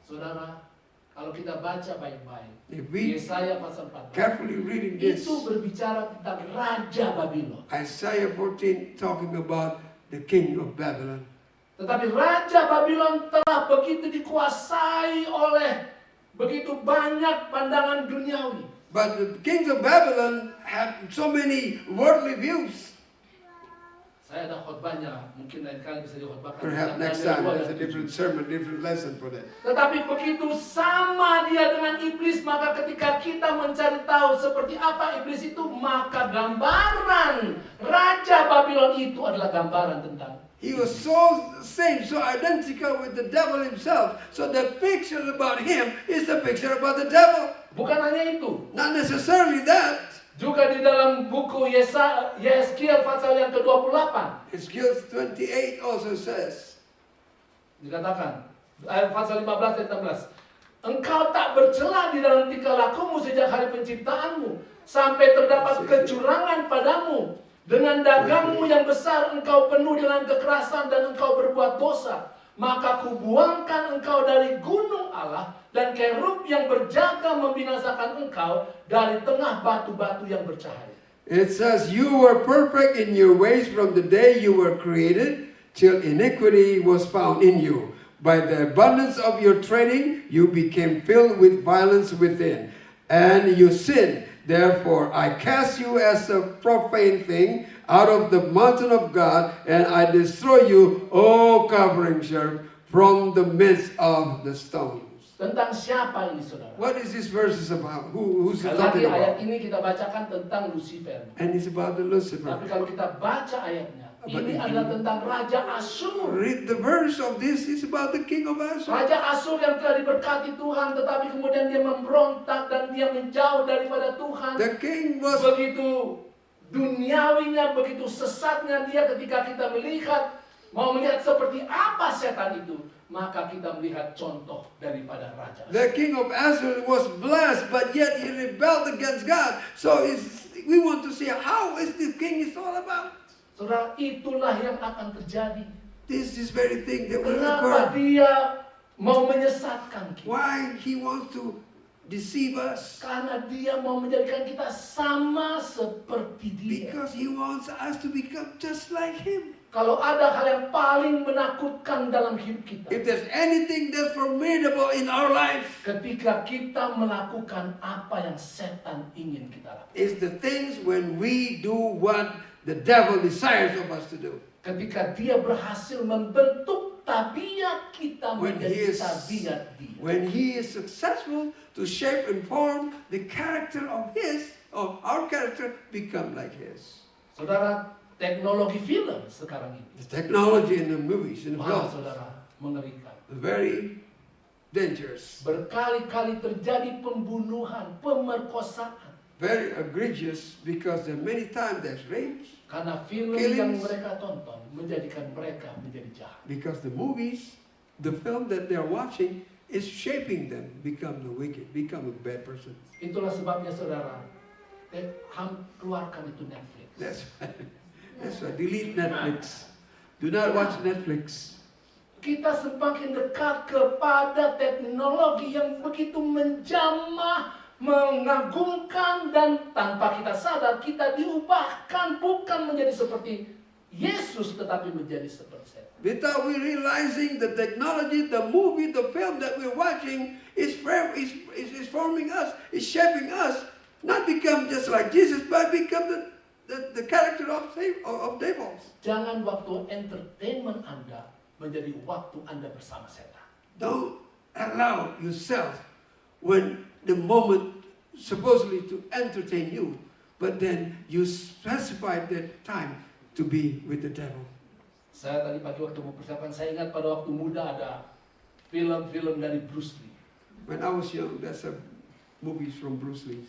Saudara, kalau kita baca baik-baik, If we Yesaya pasal 14, carefully reading this, itu berbicara tentang Raja Babylon. Isaiah 14 talking about the king of Babylon. Tetapi Raja Babylon telah begitu dikuasai oleh begitu banyak pandangan duniawi. But the kings of Babylon have so many worldly views. Saya ada khotbahnya, mungkin lain kali bisa dikhotbahkan. Perhaps next time there's a different sermon, different lesson for that. Tetapi begitu sama dia dengan iblis, maka ketika kita mencari tahu seperti apa iblis itu, maka gambaran Raja Babylon itu adalah gambaran tentang He was so same, so identical with the devil himself. So the picture about him is the picture about the devil. bukan hanya itu. Not necessarily that. Juga di dalam buku Yeskiel pasal yang ke-28 Ezekiel 28 also says, dikatakan ayat pasal 15 dan 16, engkau tak bercela di dalam tingkah lakumu sejak hari penciptaanmu, sampai terdapat kecurangan padamu. Dengan dagangmu yang besar engkau penuh dengan kekerasan dan engkau berbuat dosa. Maka kubuangkan engkau dari gunung Allah, dan kerub yang berjaga membinasakan engkau dari tengah batu-batu yang bercahaya. it says, you were perfect in your ways from the day you were created till iniquity was found in you. By the abundance of your trading, you became filled with violence within, and you sinned. Therefore, I cast you as a profane thing out of the mountain of God, and I destroy you, O covering cherub, from the midst of the stones. Tentang siapa ini, saudara? What is this verse is about? Who's it Sekali lagi talking ayat about? ini kita bacakan tentang Lucifer. And it's about the Lucifer. Tapi kalau kita baca ayatnya, But ini if adalah you tentang Raja Asyur. read the verse of this, it's about the king of Ashur. Raja Asyur yang telah diberkati Tuhan, tetapi kemudian dia memberontak dan dia menjauh daripada Tuhan. The king was Begitu duniawinya, begitu sesatnya dia ketika kita mau melihat seperti apa setan itu, maka kita melihat contoh daripada Raja Asyur. the king of Ashur was blessed, but yet he rebelled against God. So we want to see how is the king is all about. Saudara, itulah yang akan terjadi. This is very thing that will Kenapa occur. dia mau menyesatkan kita? Why he wants to deceive us? Karena dia mau menjadikan kita sama seperti dia. Because he wants us to become just like him. Kalau ada hal yang paling menakutkan dalam hidup kita, If there's anything that's formidable in our life, ketika kita melakukan apa yang setan ingin kita lakukan. it's the things when we do what the devil desires of us to do. Ketika dia berhasil membentuk tabiat kita When he menjadi is- tabiat dia. When he is successful to shape and form the character of our character become like his. Saudara, teknologi film sekarang ini, The technology in the movies, in the wah films, saudara, mengerikan. very dangerous, Berkali-kali terjadi pembunuhan, pemerkosaan. very egregious, because there are many times there's rapes, Karena film Killings. yang mereka tonton menjadikan mereka menjadi jahat. because the movies, the film that they're watching is shaping them, become the wicked, become a bad person. Itulah sebabnya saudara, keluarkan itu Netflix. That's right. That's right. Delete Netflix. Do not watch Netflix. Kita semakin dekat kepada teknologi yang begitu menjamah, mengagumkan, dan tanpa kita sadar kita diubahkan bukan menjadi seperti Yesus tetapi menjadi seperti setan. Without we realizing the technology, the movie, the film that we're watching is forming us, is shaping us, not become just like Jesus, but become the character of devils. Jangan waktu entertainment Anda menjadi waktu Anda bersama setan. Don't allow yourself when the moment supposedly to entertain you, but then you specify that time to be with the devil. Saya tadi pagi waktu mempersiapkan, saya ingat pada waktu muda ada film-film dari Bruce Lee. When I was young, that's a movies from Bruce Lee.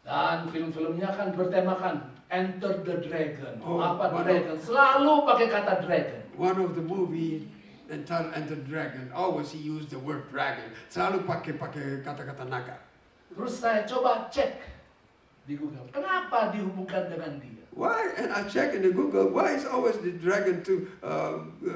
Dan film-filmnya kan bertemakan Enter the Dragon. Oh, Apa one dragon? Selalu pakai kata dragon. One of the movie entitled Enter the Dragon, always he used the word dragon. Selalu pakai kata-kata naga. Terus saya coba cek di Google, kenapa dihubungkan dengan dia? Why? And I check in the Google, why is always the dragon to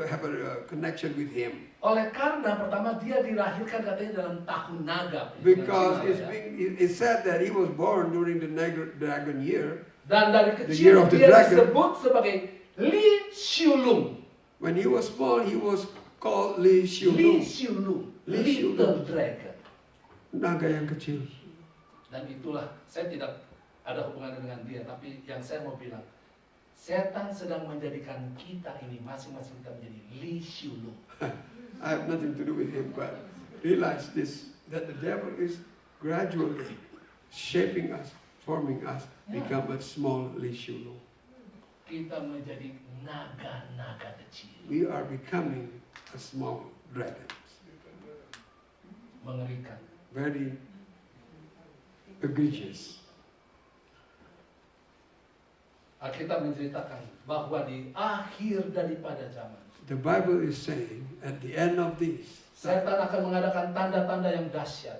have a connection with him? Oleh karena pertama dia dilahirkan katanya dalam tahun naga. Because Naga, it's said that he was born during the dragon year. Dan dari The year kecil of the dia dragon. disebut sebagai Li Xiulung. When he was small, he was called Li Li Xiulung, Xiulung, Li Little Xiulung. Dragon. naga yang kecil. Dan itulah, saya tidak ada hubungan dengan dia, tapi yang saya mau bilang, setan sedang menjadikan kita ini masing-masing kita menjadi Li Xiulung. I have nothing to do with him, but realize this, that the devil is gradually shaping us, forming us, become a small Li Xiulung. Kita menjadi naga-naga kecil. We are becoming a small dragon. Mengerikan. Very egregious. Alkitab menceritakan bahwa di akhir daripada zaman, The Bible is saying at the end of this, setan akan mengadakan tanda-tanda yang dahsyat.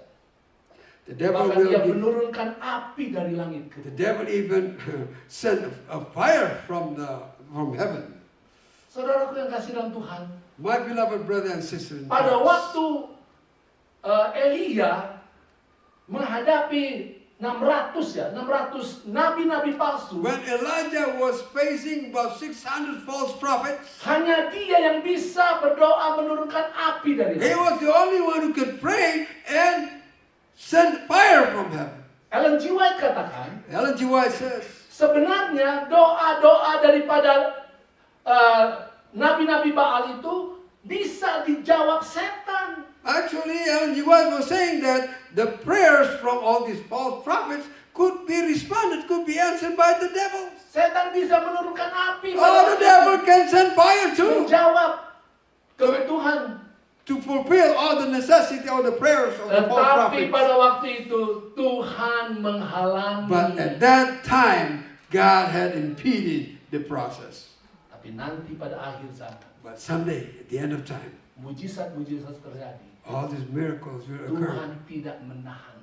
the devil Bahkan dia will give, menurunkan api dari langit ke the bumi. devil even send a fire from heaven. Saudaraku yang kasih dalam Tuhan, My beloved brother and sister in pada Christ, waktu Elia menghadapi 600 nabi-nabi palsu. When Elijah was facing about 600 false prophets, Hanya dia yang bisa berdoa menurunkan api dari he langit. was the only one who could pray and send fire from heaven. Ellen G. White katakan, Ellen G. White says, sebenarnya doa-doa daripada nabi-nabi Baal itu bisa dijawab setan. actually, Ellen G. White was saying that the prayers from all these false prophets could be responded, could be answered by the devil. Setan bisa menurunkan api. Oh, the devil can send fire too, menjawab kebutuhan. to fulfill all the necessity of the prayers of the false Tetapi prophets. pada waktu itu Tuhan menghalangi. But at that time, God had impeded the process. Tapi nanti pada akhir zaman, But someday, at the end of time, mujizat-mujizat terjadi. all these miracles will occur. Tuhan tidak menahan.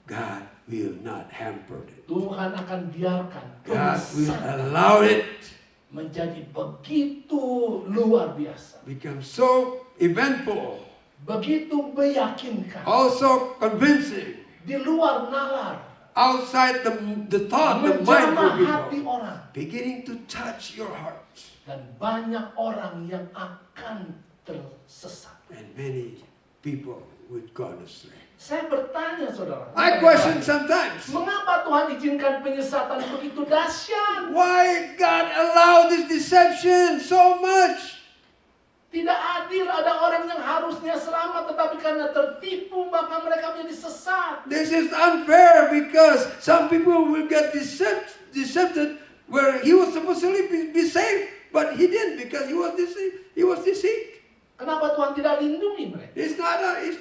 God will not hamper it. Tuhan akan biarkan God will kebesaran allow it menjadi begitu luar biasa, become so eventful, begitu meyakinkan, also convincing, di luar nalar, outside the thought, the mind menjamah of hati people, orang, beginning to touch your heart. dan banyak orang yang akan tersesat. And many people would go astray. Saya bertanya, saudara, I question sometimes, mengapa Tuhan izinkan penyesatan begitu dahsyat? why God allowed this deception so much? Tidak adil, ada orang yang harusnya selamat tetapi karena tertipu maka mereka menjadi sesat. This is unfair because some people will get decepted where he was supposed to be saved, but he didn't because he was deceived. He was deceived. Kenapa Tuhan tidak lindungi mereka? It's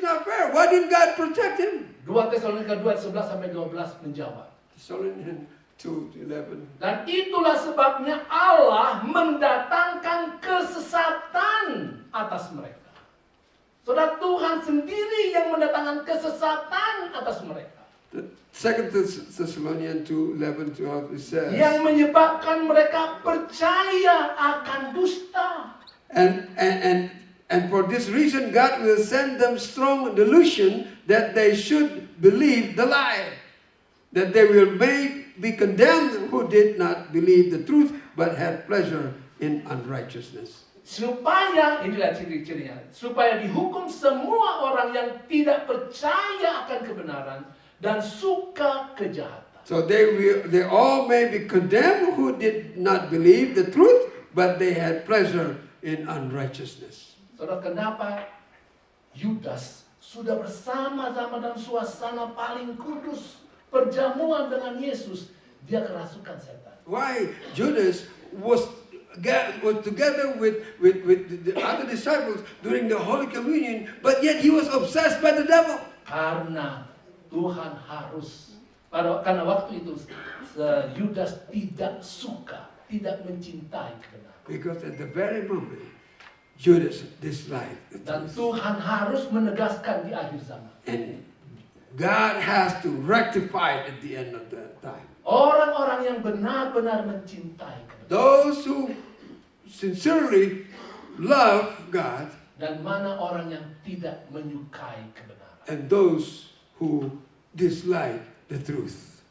not fair. Why didn't God protect him? 2 Tesalonika 2 11 sampai 12 menjawab. Thessalonians 2:11. Dan itulah sebabnya Allah mendatangkan kesesatan atas mereka. Saudara, Tuhan sendiri yang mendatangkan kesesatan atas mereka. The 2 Thessalonians 2:11-12 it says, Yang menyebabkan mereka percaya akan dusta. and for this reason God will send them strong delusion that they should believe the lie, that they will be condemned who did not believe the truth but had pleasure in unrighteousness. Supaya, inilah ciri-cirinya, supaya dihukum semua orang yang tidak percaya akan kebenaran dan suka kejahatan. So they all may be condemned who did not believe the truth but they had pleasure in unrighteousness. Saudara, kenapa Yudas sudah bersama-sama dalam suasana paling kudus, perjamuan dengan Yesus, dia kerasukan setan? Why Judas was together with the other disciples during the Holy Communion, but yet he was obsessed by the devil. Karena Tuhan harus, karena waktu itu Yudas tidak suka, tidak mencintai kebenaran. Because at the very moment Judas disliked the Dan truth. Tuhan harus menegaskan di akhir zaman. And God has to rectify it at the end of the time. Orang-orang yang benar-benar mencintai kebenaran. Those who sincerely love God Dan mana orang yang tidak menyukai kebenaran. and those who dislike the truth.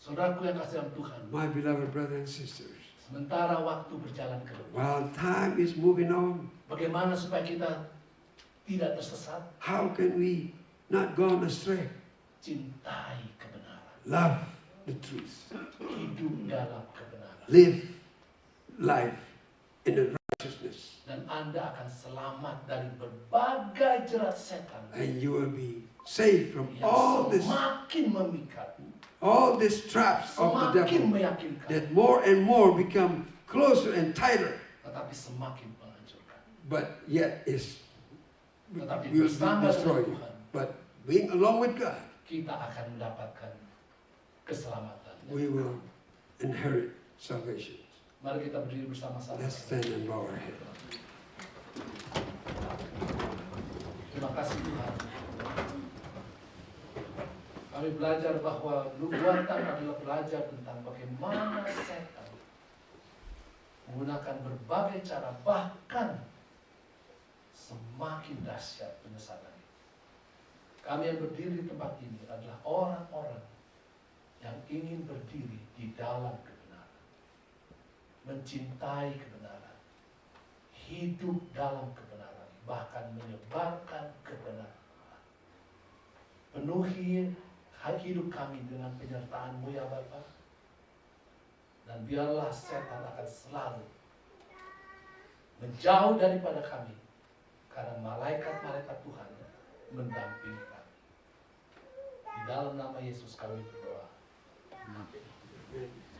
Saudaraku yang kasih dalam Tuhan, My beloved brothers and sisters, sementara waktu berjalan ke depan, while time is moving on, bagaimana supaya kita tidak tersesat? how can we not go astray? Cintai kebenaran. Love the truth. Hidup dalam kebenaran. Live life in the righteousness. Dan Anda akan selamat dari berbagai jerat setan And you will be saved from yang semakin memikat, all these traps of the semakin devil meyakinkan, that more and more become closer and tighter, tetapi semakin menghancurkan. but yet Tetapi will bersama destroy dengan you. Tuhan, But being along with God, kita akan mendapatkan keselamatan. we will inherit salvation. Mari kita berdiri bersama-sama. Let's stand and bow our head. Terima kasih Tuhan. Kami belajar bahwa nubuatan adalah belajar tentang bagaimana setan menggunakan berbagai cara, bahkan semakin dahsyat penyesatan. Kami yang berdiri di tempat ini adalah orang-orang yang ingin berdiri di dalam kebenaran, mencintai kebenaran, hidup dalam kebenaran, bahkan menyebarkan kebenaran. Penuhi hidup kami dengan penyertaan-Mu ya Bapa, dan biarlah setan akan selalu menjauh daripada kami, karena malaikat-malaikat Tuhan mendampingi kami. Di dalam nama Yesus kami berdoa. Amin.